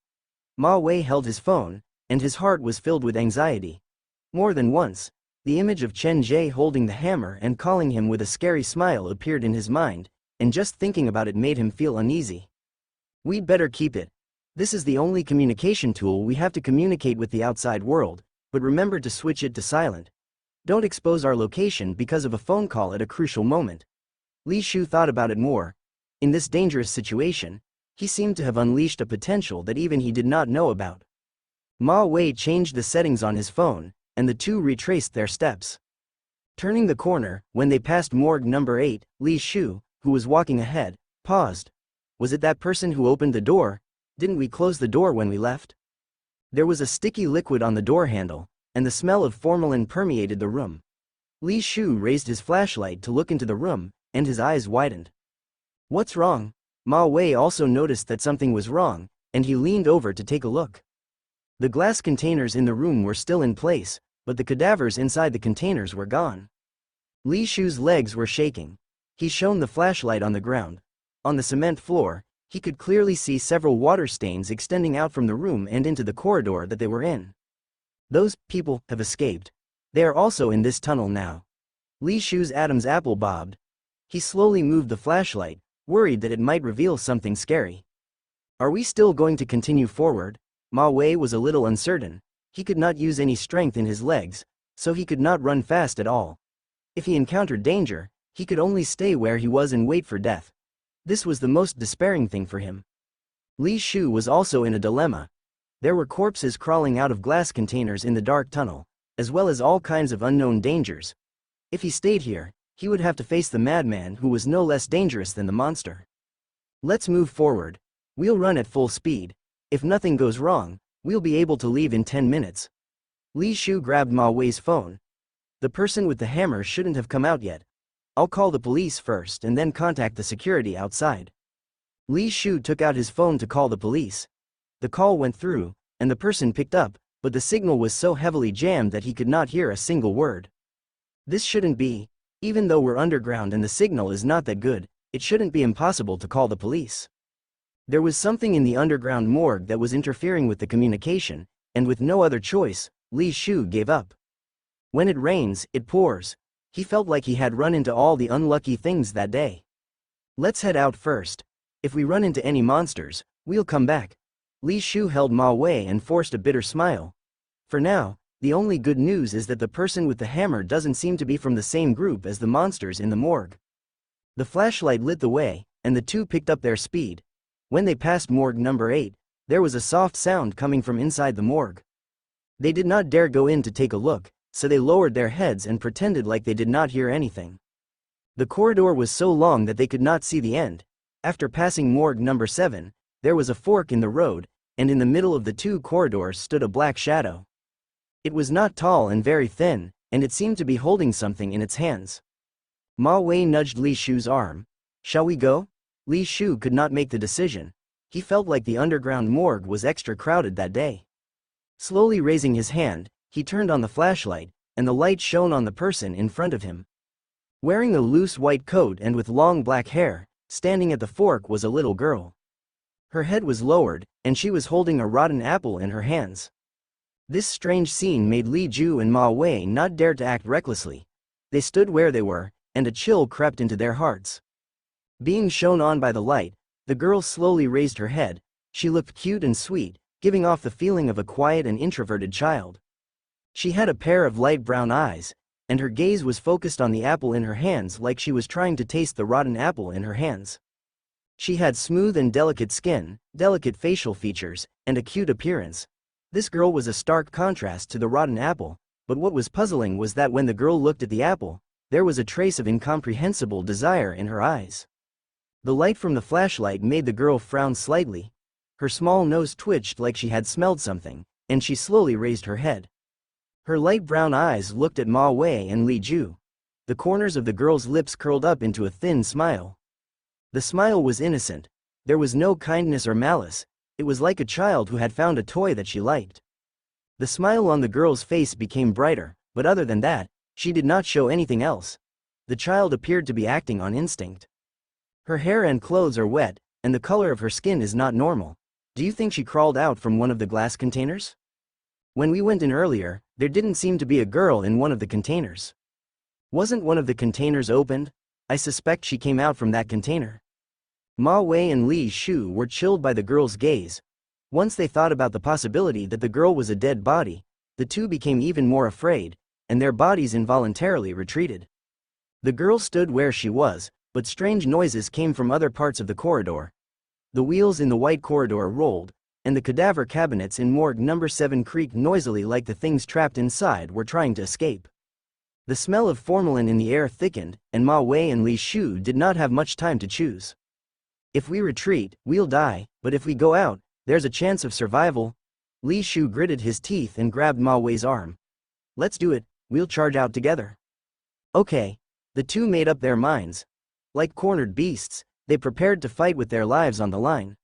Speaker 1: Ma Wei held his phone, and his heart was filled with anxiety. More than once, the image of Chen Ge holding the hammer and calling him with a scary smile appeared in his mind, and just thinking about it made him feel uneasy. We'd better keep it. This is the only communication tool we have to communicate with the outside world, but remember to switch it to silent. Don't expose our location because of a phone call at a crucial moment. Li Shu thought about it more. In this dangerous situation, he seemed to have unleashed a potential that even he did not know about. Ma Wei changed the settings on his phone, and the two retraced their steps. Turning the corner, when they passed morgue number 8, Li Shu, who was walking ahead, paused. Was it that person who opened the door? Didn't we close the door when we left? There was a sticky liquid on the door handle, and the smell of formalin permeated the room. Li Shu raised his flashlight to look into the room, and his eyes widened. What's wrong? Ma Wei also noticed that something was wrong, and he leaned over to take a look. The glass containers in the room were still in place, but the cadavers inside the containers were gone. Li Shu's legs were shaking. He shone the flashlight on the ground. On the cement floor, he could clearly see several water stains extending out from the room and into the corridor that they were in. Those people have escaped. They are also in this tunnel now. Li Shu's Adam's apple bobbed. He slowly moved the flashlight, worried that it might reveal something scary. Are we still going to continue forward? Ma Wei was a little uncertain. He could not use any strength in his legs, so he could not run fast at all. If he encountered danger, he could only stay where he was and wait for death. This was the most despairing thing for him. Li Shu was also in a dilemma. There were corpses crawling out of glass containers in the dark tunnel, as well as all kinds of unknown dangers. If he stayed here, he would have to face the madman who was no less dangerous than the monster. Let's move forward. We'll run at full speed. If nothing goes wrong, we'll be able to leave in 10 minutes. Li Shu grabbed Ma Wei's phone. The person with the hammer shouldn't have come out yet. I'll call the police first and then contact the security outside. Li Shu took out his phone to call the police. The call went through, and the person picked up, but the signal was so heavily jammed that he could not hear a single word. This shouldn't be. Even though we're underground and the signal is not that good, it shouldn't be impossible to call the police. There was something in the underground morgue that was interfering with the communication, and with no other choice, Li Shu gave up. When it rains, it pours. He felt like he had run into all the unlucky things that day. Let's head out first. If we run into any monsters, we'll come back. Li Shu held Ma Wei and forced a bitter smile. For now, the only good news is that the person with the hammer doesn't seem to be from the same group as the monsters in the morgue. The flashlight lit the way, and the two picked up their speed. When they passed morgue number 8, there was a soft sound coming from inside the morgue. They did not dare go in to take a look, so they lowered their heads and pretended like they did not hear anything. The corridor was so long that they could not see the end. After passing morgue number 7, there was a fork in the road, and in the middle of the two corridors stood a black shadow. It was not tall and very thin, and it seemed to be holding something in its hands. Ma Wei nudged Li Shu's arm. Shall we go? Li Shu could not make the decision. He felt like the underground morgue was extra crowded that day. Slowly raising his hand, he turned on the flashlight, and the light shone on the person in front of him. Wearing a loose white coat and with long black hair, standing at the fork was a little girl. Her head was lowered, and she was holding a rotten apple in her hands. This strange scene made Li Ju and Ma Wei not dare to act recklessly. They stood where they were, and a chill crept into their hearts. Being shone on by the light, the girl slowly raised her head. She looked cute and sweet, giving off the feeling of a quiet and introverted child. She had a pair of light brown eyes, and her gaze was focused on the apple in her hands like she was trying to taste the rotten apple in her hands. She had smooth and delicate skin, delicate facial features, and a cute appearance. This girl was a stark contrast to the rotten apple, but what was puzzling was that when the girl looked at the apple, there was a trace of incomprehensible desire in her eyes. The light from the flashlight made the girl frown slightly. Her small nose twitched like she had smelled something, and she slowly raised her head. Her light brown eyes looked at Ma Wei and Li Ju. The corners of the girl's lips curled up into a thin smile. The smile was innocent. There was no kindness or malice. It was like a child who had found a toy that she liked. The smile on the girl's face became brighter, but other than that, she did not show anything else. The child appeared to be acting on instinct. Her hair and clothes are wet, and the color of her skin is not normal. Do you think she crawled out from one of the glass containers? When we went in earlier, there didn't seem to be a girl in one of the containers. Wasn't one of the containers opened? I suspect she came out from that container. Ma Wei and Li Shu were chilled by the girl's gaze. Once they thought about the possibility that the girl was a dead body, the two became even more afraid, and their bodies involuntarily retreated. The girl stood where she was, but strange noises came from other parts of the corridor. The wheels in the white corridor rolled, and the cadaver cabinets in morgue number 7 creaked noisily like the things trapped inside were trying to escape. The smell of formalin in the air thickened, and Ma Wei and Li Shu did not have much time to choose. If we retreat, we'll die, but if we go out, there's a chance of survival. Li Shu gritted his teeth and grabbed Ma Wei's arm. Let's do it, we'll charge out together. Okay. The two made up their minds. Like cornered beasts, they prepared to fight with their lives on the line.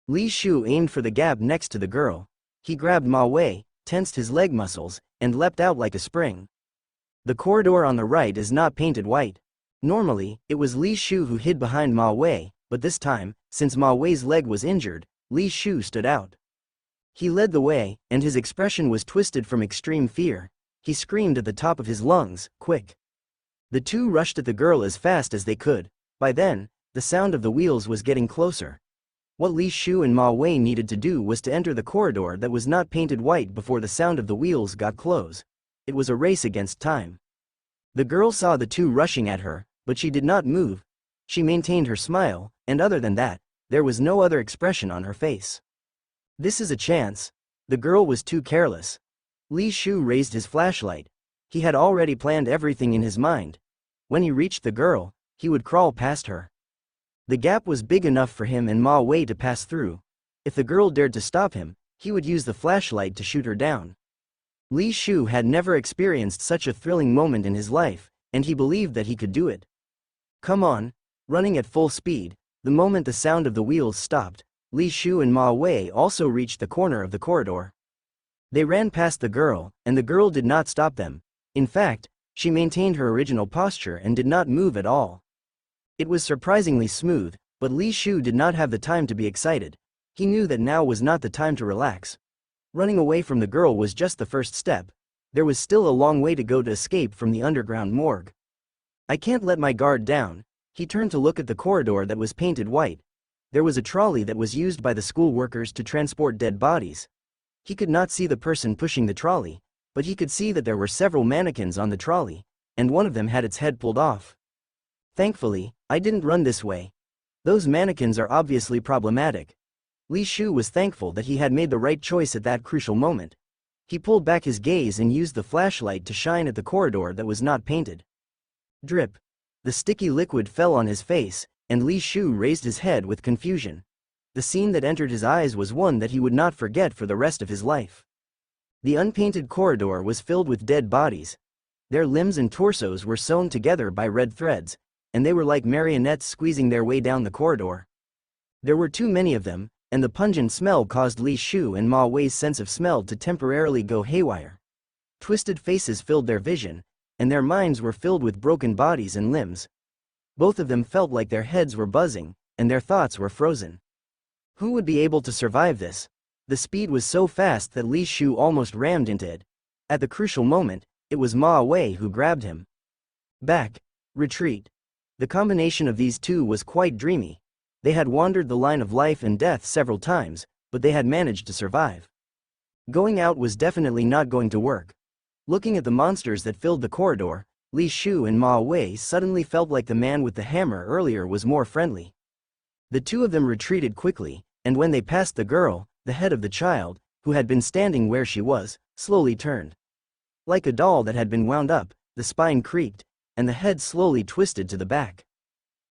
Speaker 1: Li Shu aimed for the gap next to the girl. He grabbed Ma Wei, tensed his leg muscles, and leapt out like a spring. The corridor on the right is not painted white. Normally, it was Li Shu who hid behind Ma Wei, but this time, since Ma Wei's leg was injured, Li Shu stood out. He led the way, and his expression was twisted from extreme fear. He screamed at the top of his lungs, "Quick!" The two rushed at the girl as fast as they could. By then, the sound of the wheels was getting closer. What Li Shu and Ma Wei needed to do was to enter the corridor that was not painted white before the sound of the wheels got close. It was a race against time. The girl saw the two rushing at her, but she did not move. She maintained her smile, and other than that, there was no other expression on her face. This is a chance. The girl was too careless. Li Shu raised his flashlight. He had already planned everything in his mind. When he reached the girl, he would crawl past her. The gap was big enough for him and Ma Wei to pass through. If the girl dared to stop him, he would use the flashlight to shoot her down. Li Shu had never experienced such a thrilling moment in his life, and he believed that he could do it. Come on. Running at full speed, The moment the sound of the wheels stopped, Li Shu and Ma Wei also reached the corner of the corridor. They ran past the girl, and the girl did not stop them. In fact, she maintained her original posture and did not move at all. It was surprisingly smooth, but Li Shu did not have the time to be excited. He knew that now was not the time to relax. Running away from the girl was just the first step. There was still a long way to go to escape from the underground morgue. I can't let my guard down. He turned to look at the corridor that was painted white. There was a trolley that was used by the school workers to transport dead bodies. He could not see the person pushing the trolley, but he could see that there were several mannequins on the trolley, and one of them had its head pulled off. Thankfully, I didn't run this way. Those mannequins are obviously problematic. Li Shu was thankful that he had made the right choice at that crucial moment. He pulled back his gaze and used the flashlight to shine at the corridor that was not painted. Drip. The sticky liquid fell on his face, and Li Shu raised his head with confusion. The scene that entered his eyes was one that he would not forget for the rest of his life. The unpainted corridor was filled with dead bodies. Their limbs and torsos were sewn together by red threads, and they were like marionettes squeezing their way down the corridor. There were too many of them, and the pungent smell caused Li Shu and Ma Wei's sense of smell to temporarily go haywire. Twisted faces filled their vision, and their minds were filled with broken bodies and limbs. Both of them felt like their heads were buzzing, and their thoughts were frozen. Who would be able to survive this? The speed was so fast that Li Shu almost rammed into it. At the crucial moment, it was Ma Wei who grabbed him. Back. Retreat. The combination of these two was quite dreamy. They had wandered the line of life and death several times, but they had managed to survive. Going out was definitely not going to work. Looking at the monsters that filled the corridor, Li Shu and Ma Wei suddenly felt like the man with the hammer earlier was more friendly. The two of them retreated quickly, and when they passed the girl, the head of the child, who had been standing where she was, slowly turned. Like a doll that had been wound up, the spine creaked, and the head slowly twisted to the back.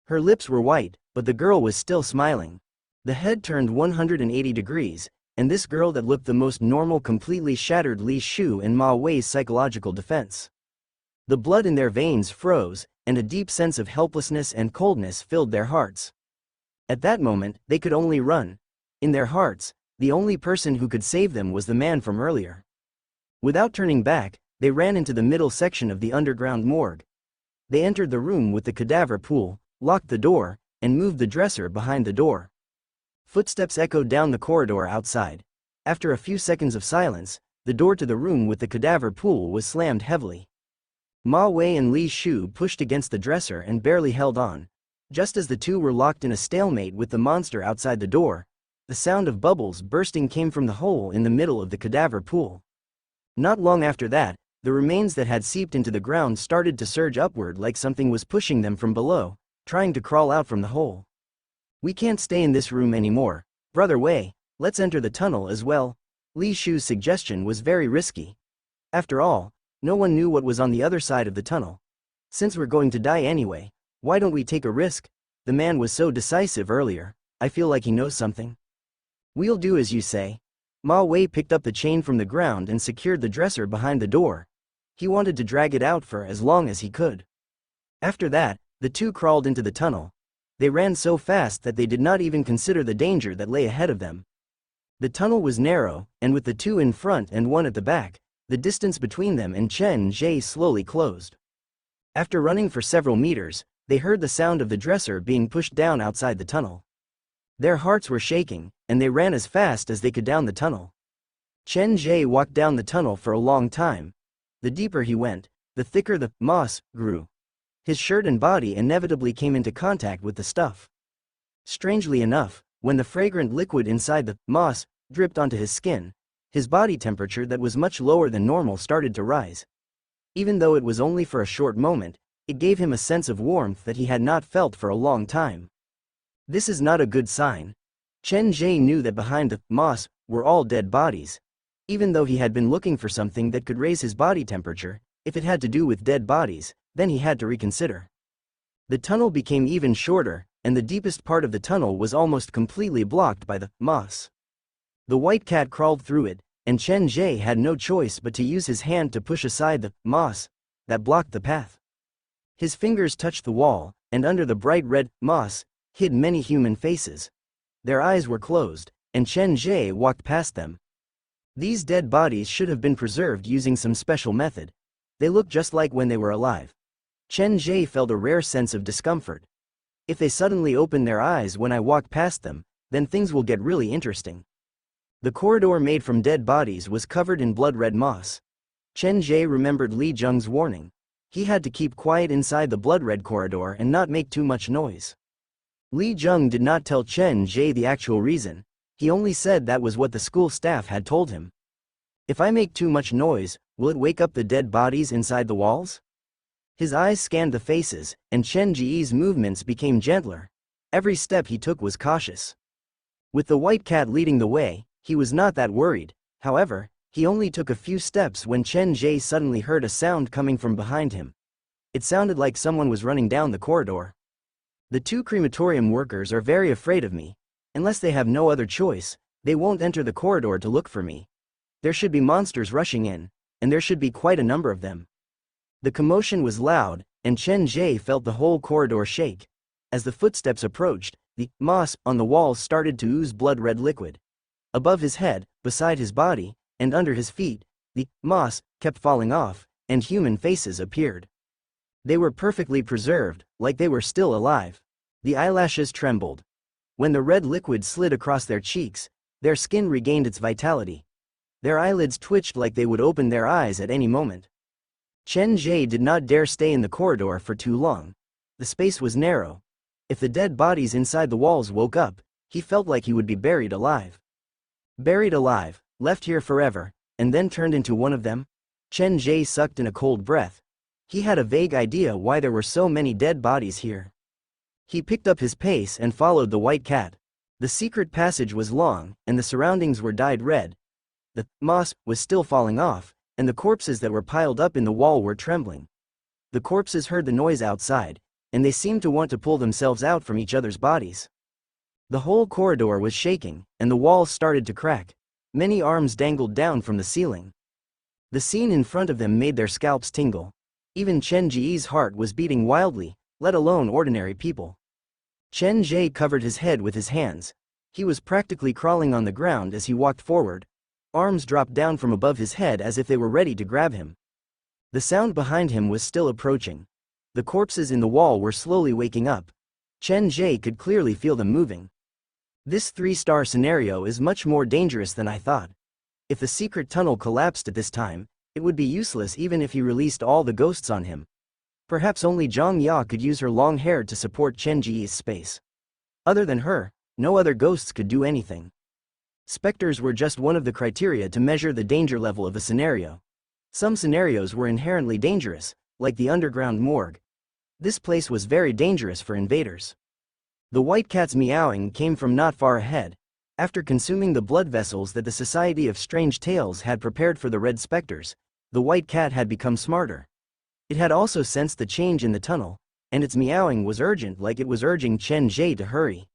Speaker 1: Her lips were white, but the girl was still smiling. The head turned 180 degrees, and this girl that looked the most normal completely shattered Li Shu and Ma Wei's psychological defense. The blood in their veins froze, and a deep sense of helplessness and coldness filled their hearts. At that moment, they could only run. In their hearts, the only person who could save them was the man from earlier. Without turning back, they ran into the middle section of the underground morgue. They entered the room with the cadaver pool, locked the door, and moved the dresser behind the door. Footsteps echoed down the corridor outside. After a few seconds of silence, the door to the room with the cadaver pool was slammed heavily. Ma Wei and Li Shu pushed against the dresser and barely held on. Just as the two were locked in a stalemate with the monster outside the door, the sound of bubbles bursting came from the hole in the middle of the cadaver pool. Not long after that, the remains that had seeped into the ground started to surge upward like something was pushing them from below, trying to crawl out from the hole. We can't stay in this room anymore. Brother Wei, let's enter the tunnel as well. Li Shu's suggestion was very risky. After all, no one knew what was on the other side of the tunnel. Since we're going to die anyway, why don't we take a risk? The man was so decisive earlier. I feel like he knows something. We'll do as you say. Ma Wei picked up the chain from the ground and secured the dresser behind the door. He wanted to drag it out for as long as he could. After that, the two crawled into the tunnel. They ran so fast that they did not even consider the danger that lay ahead of them. The tunnel was narrow, and with the two in front and one at the back, the distance between them and Chen Ge slowly closed. After running for several meters, they heard the sound of the dresser being pushed down outside the tunnel. Their hearts were shaking, and they ran as fast as they could down the tunnel. Chen Ge walked down the tunnel for a long time. The deeper he went, the thicker the moss grew. His shirt and body inevitably came into contact with the stuff. Strangely enough, when the fragrant liquid inside the moss dripped onto his skin, his body temperature that was much lower than normal started to rise. Even though it was only for a short moment, it gave him a sense of warmth that he had not felt for a long time. This is not a good sign. Chen Ge knew that behind the moss were all dead bodies. Even though he had been looking for something that could raise his body temperature, if it had to do with dead bodies, then he had to reconsider. The tunnel became even shorter, and the deepest part of the tunnel was almost completely blocked by the moss. The white cat crawled through it, and Chen Ge had no choice but to use his hand to push aside the moss that blocked the path. His fingers touched the wall, and under the bright red moss, hid many human faces. Their eyes were closed, and Chen Ge walked past them. These dead bodies should have been preserved using some special method. They looked just like when they were alive. Chen Ge felt a rare sense of discomfort. If they suddenly open their eyes when I walk past them, then things will get really interesting. The corridor made from dead bodies was covered in blood-red moss. Chen Ge remembered Li Zheng's warning. He had to keep quiet inside the blood-red corridor and not make too much noise. Li Zheng did not tell Chen Ge the actual reason. He only said that was what the school staff had told him. If I make too much noise, will it wake up the dead bodies inside the walls? His eyes scanned the faces, and Chen Ge's movements became gentler. Every step he took was cautious. With the white cat leading the way, he was not that worried. However, he only took a few steps when Chen Ge suddenly heard a sound coming from behind him. It sounded like someone was running down the corridor. The 2 crematorium workers are very afraid of me. Unless they have no other choice, they won't enter the corridor to look for me. There should be monsters rushing in, and there should be quite a number of them. The commotion was loud, and Chen Ge felt the whole corridor shake. As the footsteps approached, the moss on the walls started to ooze blood-red liquid. Above his head, beside his body, and under his feet, the moss kept falling off, and human faces appeared. They were perfectly preserved, like they were still alive. The eyelashes trembled. When the red liquid slid across their cheeks, their skin regained its vitality. Their eyelids twitched like they would open their eyes at any moment. Chen Ge did not dare stay in the corridor for too long. The space was narrow. If the dead bodies inside the walls woke up, he felt like he would be buried alive. Buried alive, left here forever, and then turned into one of them? Chen Ge sucked in a cold breath. He had a vague idea why there were so many dead bodies here. He picked up his pace and followed the white cat. The secret passage was long, and the surroundings were dyed red. The moss was still falling off, and the corpses that were piled up in the wall were trembling. The corpses heard the noise outside, and they seemed to want to pull themselves out from each other's bodies. The whole corridor was shaking, and the walls started to crack. Many arms dangled down from the ceiling. The scene in front of them made their scalps tingle. Even Chen Ge's heart was beating wildly, let alone ordinary people. Chen Ge covered his head with his hands. He was practically crawling on the ground as he walked forward. Arms dropped down from above his head as if they were ready to grab him. The sound behind him was still approaching. The corpses in the wall were slowly waking up. Chen Ge could clearly feel them moving. This 3-star scenario is much more dangerous than I thought. If the secret tunnel collapsed at this time, it would be useless even if he released all the ghosts on him. Perhaps only Zhang Ya could use her long hair to support Chen Ge's space. Other than her, no other ghosts could do anything. Specters were just one of the criteria to measure the danger level of a scenario. Some scenarios were inherently dangerous, like the underground morgue. This place was very dangerous for invaders. The white cat's meowing came from not far ahead. After consuming the blood vessels that the Society of Strange Tales had prepared for the red specters, the white cat had become smarter. It had also sensed the change in the tunnel, and its meowing was urgent, like it was urging Chen Ge to hurry.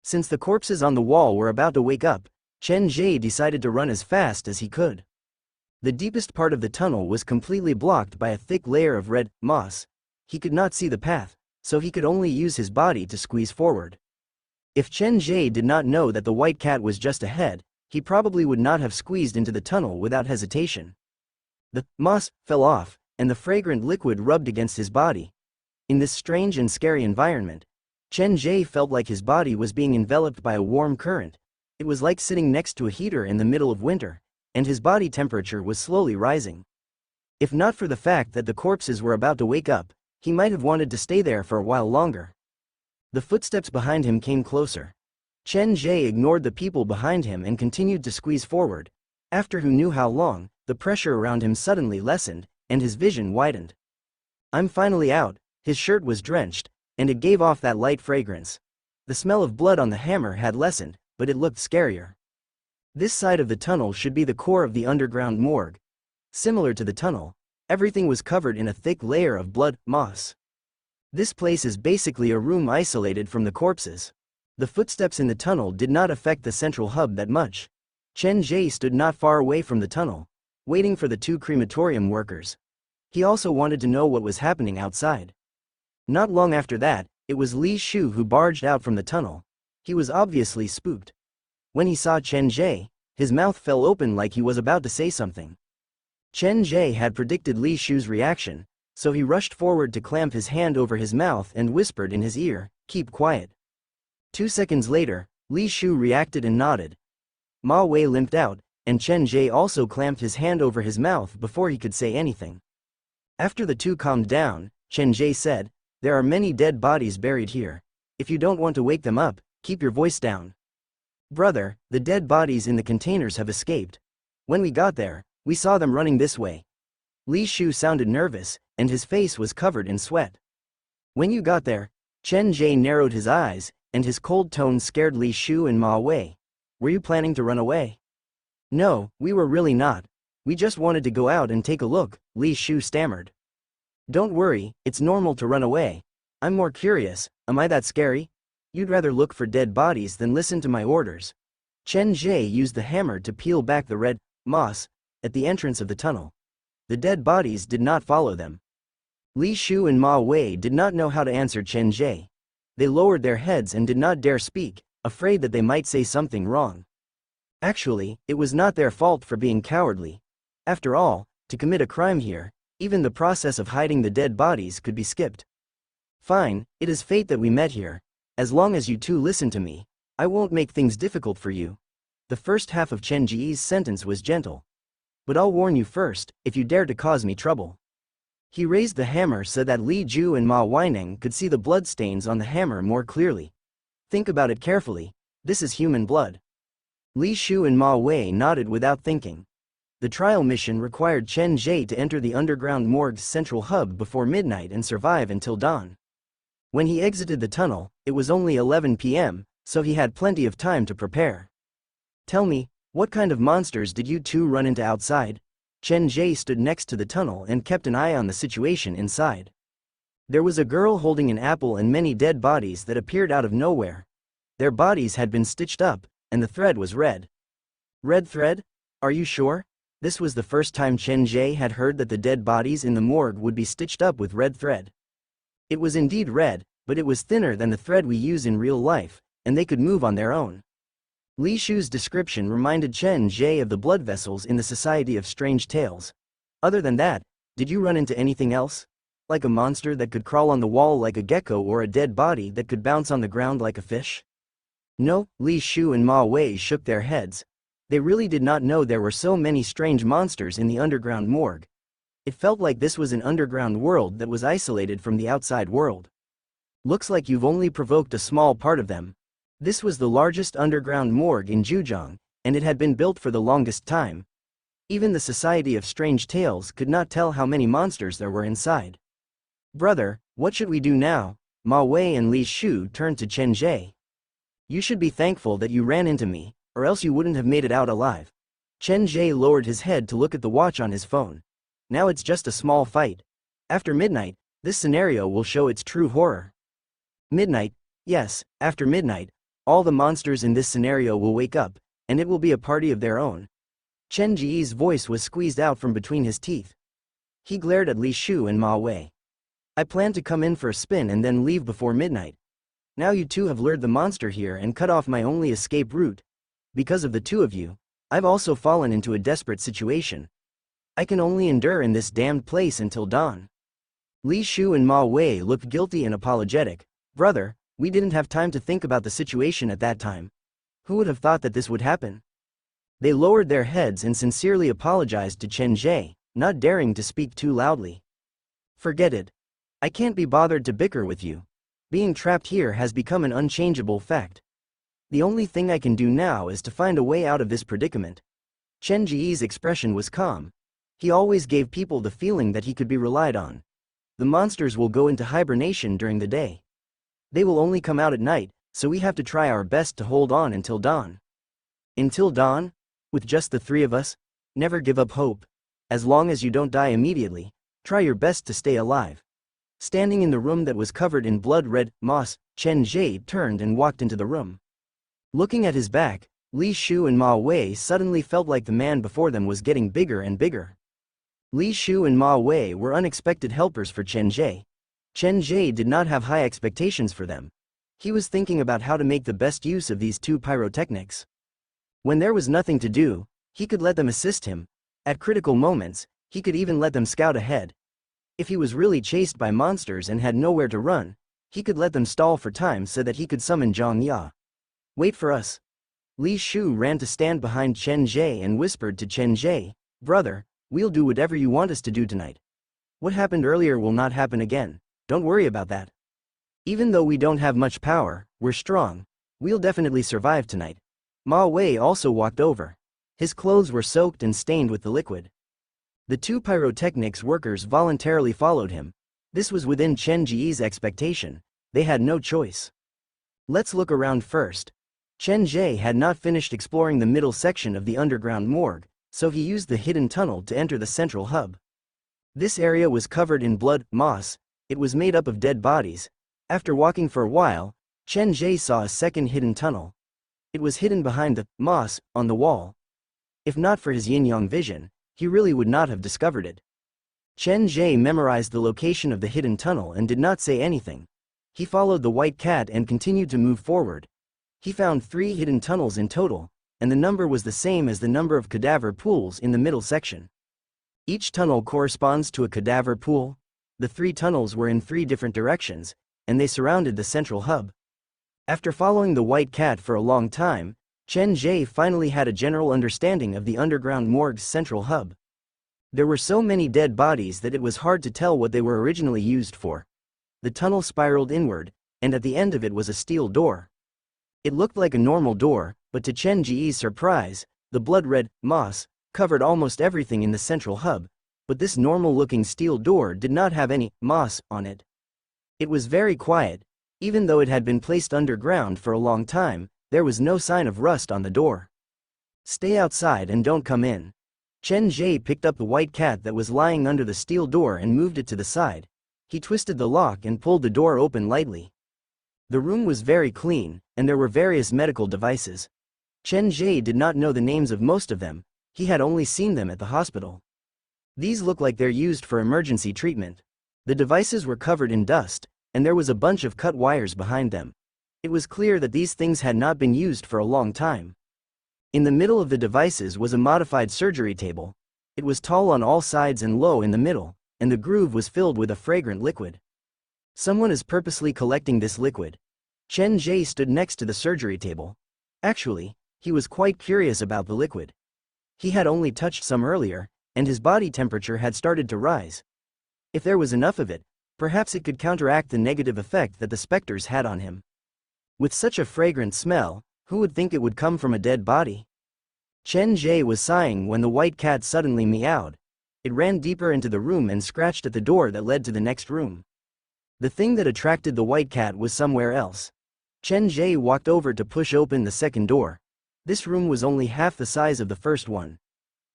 Speaker 1: Since the corpses on the wall were about to wake up, Chen Ge decided to run as fast as he could. The deepest part of the tunnel was completely blocked by a thick layer of red moss. He could not see the path, so he could only use his body to squeeze forward. If Chen Ge did not know that the white cat was just ahead, he probably would not have squeezed into the tunnel without hesitation. The moss fell off, and the fragrant liquid rubbed against his body. In this strange and scary environment, Chen Ge felt like his body was being enveloped by a warm current. It was like sitting next to a heater in the middle of winter, and his body temperature was slowly rising. If not for the fact that the corpses were about to wake up, he might have wanted to stay there for a while longer. The footsteps behind him came closer. Chen Ge ignored the people behind him and continued to squeeze forward. After who knew how long, the pressure around him suddenly lessened, and his vision widened. I'm finally out. His shirt was drenched, and it gave off that light fragrance. The smell of blood on the hammer had lessened, but it looked scarier. This side of the tunnel should be the core of the underground morgue. Similar to the tunnel, everything was covered in a thick layer of blood moss. This place is basically a room isolated from the corpses. The footsteps in the tunnel did not affect the central hub that much. Chen Ge stood not far away from the tunnel, waiting for the 2 crematorium workers. He also wanted to know what was happening outside. Not long after that, It was Li Shu who barged out from the tunnel. He was obviously spooked. When he saw Chen Ge, his mouth fell open like he was about to say something. Chen Ge had predicted Li Shu's reaction, so he rushed forward to clamp his hand over his mouth and whispered in his ear, "Keep quiet." 2 seconds later, Li Shu reacted and nodded. Ma Wei limped out, and Chen Ge also clamped his hand over his mouth before he could say anything. After the two calmed down, Chen Ge said, "There are many dead bodies buried here. If you don't want to wake them up, keep your voice down. Brother, the dead bodies in the containers have escaped. When we got there, we saw them running this way." Li Shu sounded nervous, and his face was covered in sweat. "When you got there?" Chen Ge narrowed his eyes, and his cold tone scared Li Shu and Ma Wei. "Were you planning to run away?" "No, we were really not. We just wanted to go out and take a look," Li Shu stammered. "Don't worry, it's normal to run away. I'm more curious, am I that scary? You'd rather look for dead bodies than listen to my orders." Chen Ge used the hammer to peel back the red moss at the entrance of the tunnel. The dead bodies did not follow them. Li Shu and Ma Wei did not know how to answer Chen Ge. They lowered their heads and did not dare speak, afraid that they might say something wrong. Actually, it was not their fault for being cowardly. After all, to commit a crime here, even the process of hiding the dead bodies could be skipped. "Fine, it is fate that we met here. As long as you two listen to me, I won't make things difficult for you." The first half of Chen Ge's sentence was gentle. "But I'll warn you first, if you dare to cause me trouble." He raised the hammer so that Li Ju and Ma Weining could see the bloodstains on the hammer more clearly. "Think about it carefully. This is human blood." Li Shu and Ma Wei nodded without thinking. The trial mission required Chen Ge to enter the underground morgue's central hub before midnight and survive until dawn. When he exited the tunnel, it was only 11 p.m., so he had plenty of time to prepare. "Tell me, what kind of monsters did you two run into outside?" Chen Ge stood next to the tunnel and kept an eye on the situation inside. There was a girl holding an apple and many dead bodies that appeared out of nowhere. Their bodies had been stitched up, and the thread was red. "Red thread? Are you sure?" This was the first time Chen Ge had heard that the dead bodies in the morgue would be stitched up with red thread. It was indeed red, but it was thinner than the thread we use in real life, and they could move on their own. Li Shu's description reminded Chen Ge of the blood vessels in the Society of Strange Tales. "Other than that, did you run into anything else? Like a monster that could crawl on the wall like a gecko or a dead body that could bounce on the ground like a fish?" "No," Li Shu and Ma Wei shook their heads. They really did not know there were so many strange monsters in the underground morgue. It felt like this was an underground world that was isolated from the outside world. "Looks like you've only provoked a small part of them." This was the largest underground morgue in Zhejiang, and it had been built for the longest time. Even the Society of Strange Tales could not tell how many monsters there were inside. "Brother, what should we do now?" Ma Wei and Li Shu turned to Chen Ge. "You should be thankful that you ran into me, or else you wouldn't have made it out alive." Chen Ge lowered his head to look at the watch on his phone. "Now it's just a small fight. After midnight, this scenario will show its true horror." "Midnight? Yes, after midnight, all the monsters in this scenario will wake up, and it will be a party of their own." Chen Ge's voice was squeezed out from between his teeth. He glared at Li Shu and Ma Wei. "I plan to come in for a spin and then leave before midnight. Now you two have lured the monster here and cut off my only escape route. Because of the two of you, I've also fallen into a desperate situation. I can only endure in this damned place until dawn." Li Shu and Ma Wei looked guilty and apologetic. "Brother, we didn't have time to think about the situation at that time. Who would have thought that this would happen?" They lowered their heads and sincerely apologized to Chen Ge, not daring to speak too loudly. "Forget it. I can't be bothered to bicker with you. Being trapped here has become an unchangeable fact. The only thing I can do now is to find a way out of this predicament." Chen Ge's expression was calm. He always gave people the feeling that he could be relied on. "The monsters will go into hibernation during the day. They will only come out at night, so we have to try our best to hold on until dawn." "Until dawn? With just the three of us? Never give up hope. As long as you don't die immediately, try your best to stay alive." Standing in the room that was covered in blood-red moss, Chen Ge turned and walked into the room. Looking at his back, Li Shu and Ma Wei suddenly felt like the man before them was getting bigger and bigger. Li Shu and Ma Wei were unexpected helpers for Chen Ge. Chen Ge did not have high expectations for them. He was thinking about how to make the best use of these two pyrotechnics. When there was nothing to do, he could let them assist him. At critical moments, he could even let them scout ahead. If he was really chased by monsters and had nowhere to run, he could let them stall for time so that he could summon Zhang Ya. Wait for us. Li Shu ran to stand behind Chen Ge and whispered to Chen Ge, "Brother, we'll do whatever you want us to do tonight. What happened earlier will not happen again, don't worry about that. Even though we don't have much power, we're strong. We'll definitely survive tonight." Ma Wei also walked over. His clothes were soaked and stained with the liquid. The two pyrotechnics workers voluntarily followed him. This was within Chen Ge's expectation. They had no choice. Let's look around first. Chen Ge had not finished exploring the middle section of the underground morgue, so he used the hidden tunnel to enter the central hub. This area was covered in blood, moss. It was made up of dead bodies. After walking for a while, Chen Ge saw a second hidden tunnel. It was hidden behind the moss on the wall. If not for his yin-yang vision, he really would not have discovered it. Chen Ge memorized the location of the hidden tunnel and did not say anything. He followed the white cat and continued to move forward. He found 3 hidden tunnels in total, and the number was the same as the number of cadaver pools in the middle section. Each tunnel corresponds to a cadaver pool. The 3 tunnels were in 3 different directions, and they surrounded the central hub. After following the white cat for a long time, Chen Ge finally had a general understanding of the underground morgue's central hub. There were so many dead bodies that it was hard to tell what they were originally used for. The tunnel spiraled inward, and at the end of it was a steel door. It looked like a normal door, but to Chen Ge's surprise, the blood-red moss covered almost everything in the central hub, but this normal-looking steel door did not have any moss on it. It was very quiet. Even though it had been placed underground for a long time, there was no sign of rust on the door. "Stay outside and don't come in." Chen Ge picked up the white cat that was lying under the steel door and moved it to the side. He twisted the lock and pulled the door open lightly. The room was very clean, and there were various medical devices. Chen Ge did not know the names of most of them. He had only seen them at the hospital. These look like they're used for emergency treatment. The devices were covered in dust, and there was a bunch of cut wires behind them. It was clear that these things had not been used for a long time. In the middle of the devices was a modified surgery table. It was tall on all sides and low in the middle, and the groove was filled with a fragrant liquid. Someone is purposely collecting this liquid. Chen Ge stood next to the surgery table. Actually, he was quite curious about the liquid. He had only touched some earlier, and his body temperature had started to rise. If there was enough of it, perhaps it could counteract the negative effect that the specters had on him. With such a fragrant smell, who would think it would come from a dead body? Chen Ge was sighing when the white cat suddenly meowed. It ran deeper into the room and scratched at the door that led to the next room. The thing that attracted the white cat was somewhere else. Chen Ge walked over to push open the second door. This room was only half the size of the first one.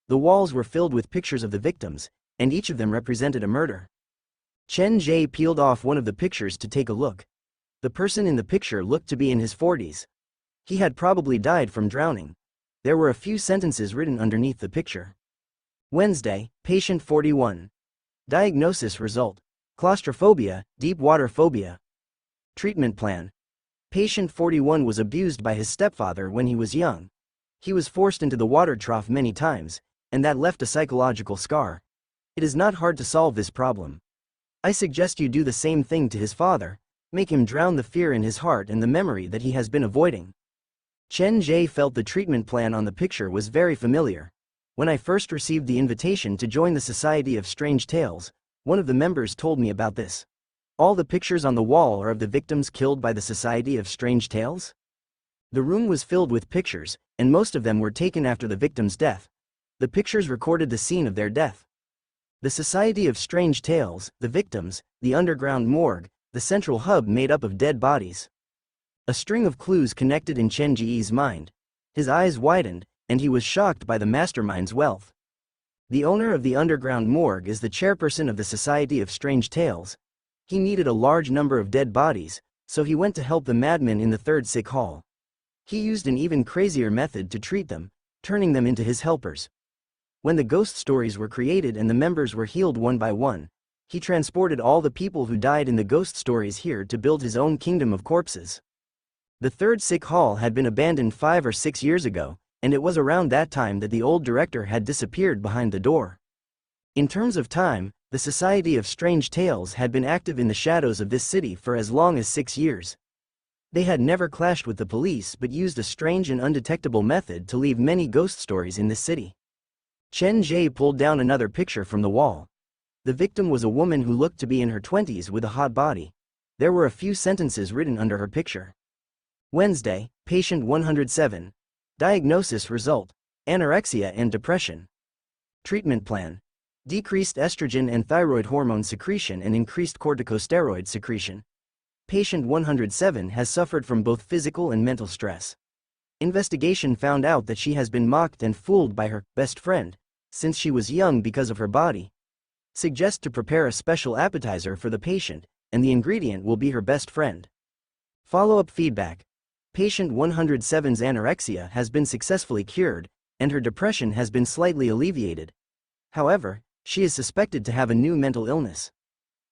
Speaker 1: The walls were filled with pictures of the victims, and each of them represented a murder. Chen Ge peeled off one of the pictures to take a look. The person in the picture looked to be in his 40s. He had probably died from drowning. There were a few sentences written underneath the picture. Wednesday, patient 41. Diagnosis result: claustrophobia, deep water phobia. Treatment plan: patient 41 was abused by his stepfather when he was young. He was forced into the water trough many times, and that left a psychological scar. It is not hard to solve this problem. I suggest you do the same thing to his father. Make him drown the fear in his heart and the memory that he has been avoiding. Chen Ge felt the treatment plan on the picture was very familiar. When I first received the invitation to join the Society of Strange Tales, one of the members told me about this. All the pictures on the wall are of the victims killed by the Society of Strange Tales? The room was filled with pictures, and most of them were taken after the victim's death. The pictures recorded the scene of their death. The Society of Strange Tales, the victims, the underground morgue, the central hub made up of dead bodies. A string of clues connected in Chen Ge's mind. His eyes widened, and he was shocked by the mastermind's wealth. The owner of the underground morgue is the chairperson of the Society of Strange Tales. He needed a large number of dead bodies, so he went to help the madmen in the third sick hall. He used an even crazier method to treat them, turning them into his helpers. When the ghost stories were created and the members were healed one by one, He transported all the people who died in the ghost stories here to build his own kingdom of corpses. The third sick hall had been abandoned 5 or 6 years ago, and it was around that time that the old director had disappeared behind the door. In terms of time, the Society of Strange Tales had been active in the shadows of this city for as long as 6 years. They had never clashed with the police but used a strange and undetectable method to leave many ghost stories in this city. Chen Ge pulled down another picture from the wall. The victim was a woman who looked to be in her 20s with a hot body. There were a few sentences written under her picture. Wednesday, patient 107. Diagnosis result: anorexia and depression. Treatment plan: decreased estrogen and thyroid hormone secretion and increased corticosteroid secretion. Patient 107 has suffered from both physical and mental stress. Investigation found out that she has been mocked and fooled by her best friend since she was young because of her body. Suggest to prepare a special appetizer for the patient, and the ingredient will be her best friend. Follow-up feedback: patient 107's anorexia has been successfully cured, and her depression has been slightly alleviated. However, she is suspected to have a new mental illness.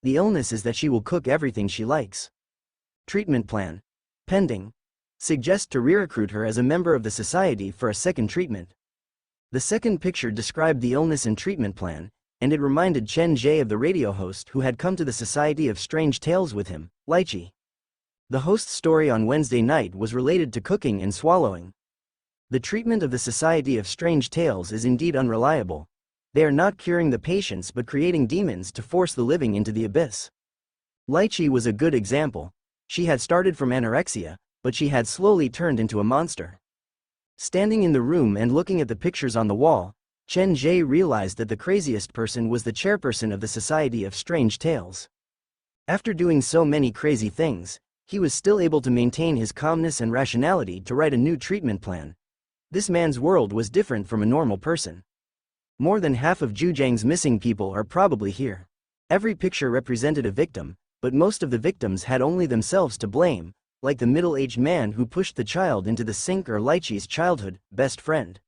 Speaker 1: The illness is that she will cook everything she likes. Treatment plan: pending. Suggest to re-recruit her as a member of the society for a second treatment. The second picture described the illness and treatment plan, and it reminded Chen Ge of the radio host who had come to the Society of Strange Tales with him, Lychee. The host's story on Wednesday night was related to cooking and swallowing. The treatment of the Society of Strange Tales is indeed unreliable. They are not curing the patients but creating demons to force the living into the abyss. Lychee was a good example. She had started from anorexia, but she had slowly turned into a monster. Standing in the room and looking at the pictures on the wall, Chen Ge realized that the craziest person was the chairperson of the Society of Strange Tales. After doing so many crazy things, he was still able to maintain his calmness and rationality to write a new treatment plan. This man's world was different from a normal person. More than half of Zhujiang's missing people are probably here. Every picture represented a victim, but most of the victims had only themselves to blame, like the middle-aged man who pushed the child into the sink or Lychee's childhood best friend.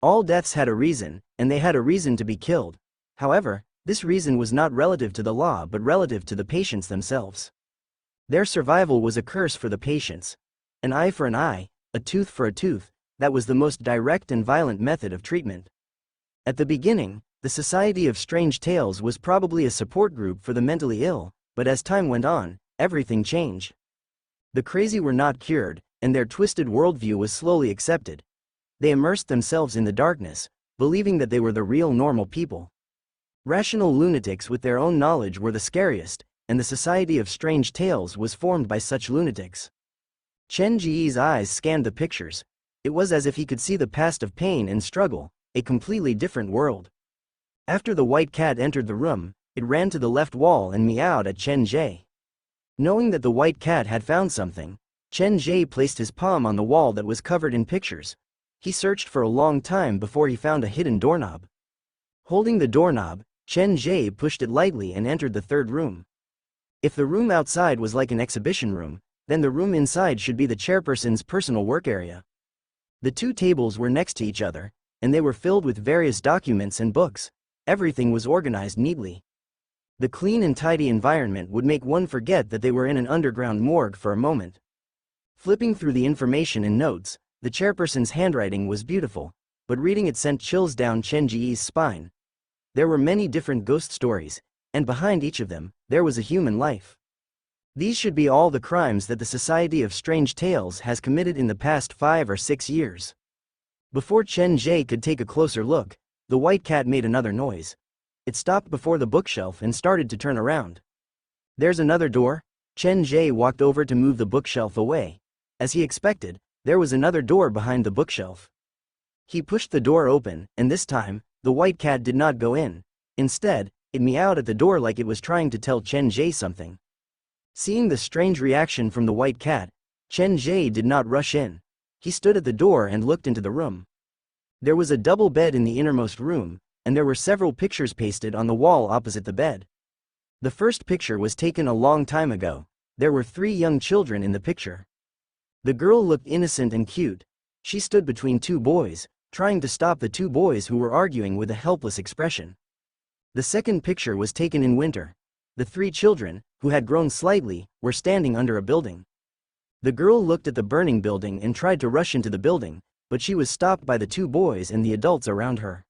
Speaker 1: All deaths had a reason, and they had a reason to be killed. However, this reason was not relative to the law but relative to the patients themselves. Their survival was a curse for the patients. An eye for an eye, a tooth for a tooth, that was the most direct and violent method of treatment. At the beginning, the Society of Strange Tales was probably a support group for the mentally ill, but as time went on, everything changed. The crazy were not cured, and their twisted worldview was slowly accepted. They immersed themselves in the darkness, believing that they were the real normal people. Rational lunatics with their own knowledge were the scariest, and the Society of Strange Tales was formed by such lunatics. Chen Ge's eyes scanned the pictures. It was as if he could see the past of pain and struggle, a completely different world. After the white cat entered the room, it ran to the left wall and meowed at Chen Ge. Knowing that the white cat had found something, Chen Ge placed his palm on the wall that was covered in pictures. He searched for a long time before he found a hidden doorknob. Holding the doorknob, Chen Ge pushed it lightly and entered the third room. If the room outside was like an exhibition room, then the room inside should be the chairperson's personal work area. The two tables were next to each other, and they were filled with various documents and books. Everything was organized neatly. The clean and tidy environment would make one forget that they were in an underground morgue for a moment. Flipping through the information and notes, the chairperson's handwriting was beautiful, but reading it sent chills down Chen Ge's spine. There were many different ghost stories, and behind each of them, there was a human life. These should be all the crimes that the Society of Strange Tales has committed in the past 5 or 6 years. Before Chen Ge could take a closer look, the white cat made another noise. It stopped before the bookshelf and started to turn around. There's another door? Chen Ge walked over to move the bookshelf away. As he expected, there was another door behind the bookshelf. He pushed the door open, and this time, the white cat did not go in. Instead, it meowed at the door like it was trying to tell Chen Ge something. Seeing the strange reaction from the white cat, Chen Ge did not rush in. He stood at the door and looked into the room. There was a double bed in the innermost room, and there were several pictures pasted on the wall opposite the bed. The first picture was taken a long time ago. There were 3 young children in the picture. The girl looked innocent and cute. She stood between 2 boys, trying to stop the 2 boys who were arguing with a helpless expression. The second picture was taken in winter. The three children, who had grown slightly, were standing under a building. The girl looked at the burning building and tried to rush into the building, but she was stopped by the two boys and the adults around her.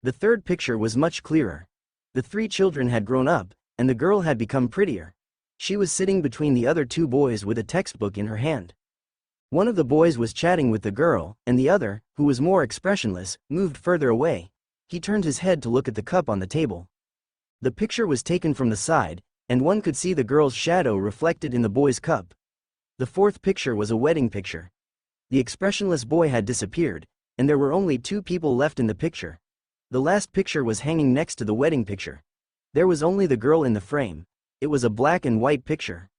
Speaker 1: The third picture was much clearer. The three children had grown up, and the girl had become prettier. She was sitting between the other two boys with a textbook in her hand. One of the boys was chatting with the girl, and the other, who was more expressionless, moved further away. He turned his head to look at the cup on the table. The picture was taken from the side, and one could see the girl's shadow reflected in the boy's cup. The fourth picture was a wedding picture. The expressionless boy had disappeared, and there were only two people left in the picture. The last picture was hanging next to the wedding picture. There was only the girl in the frame. It was a black and white picture.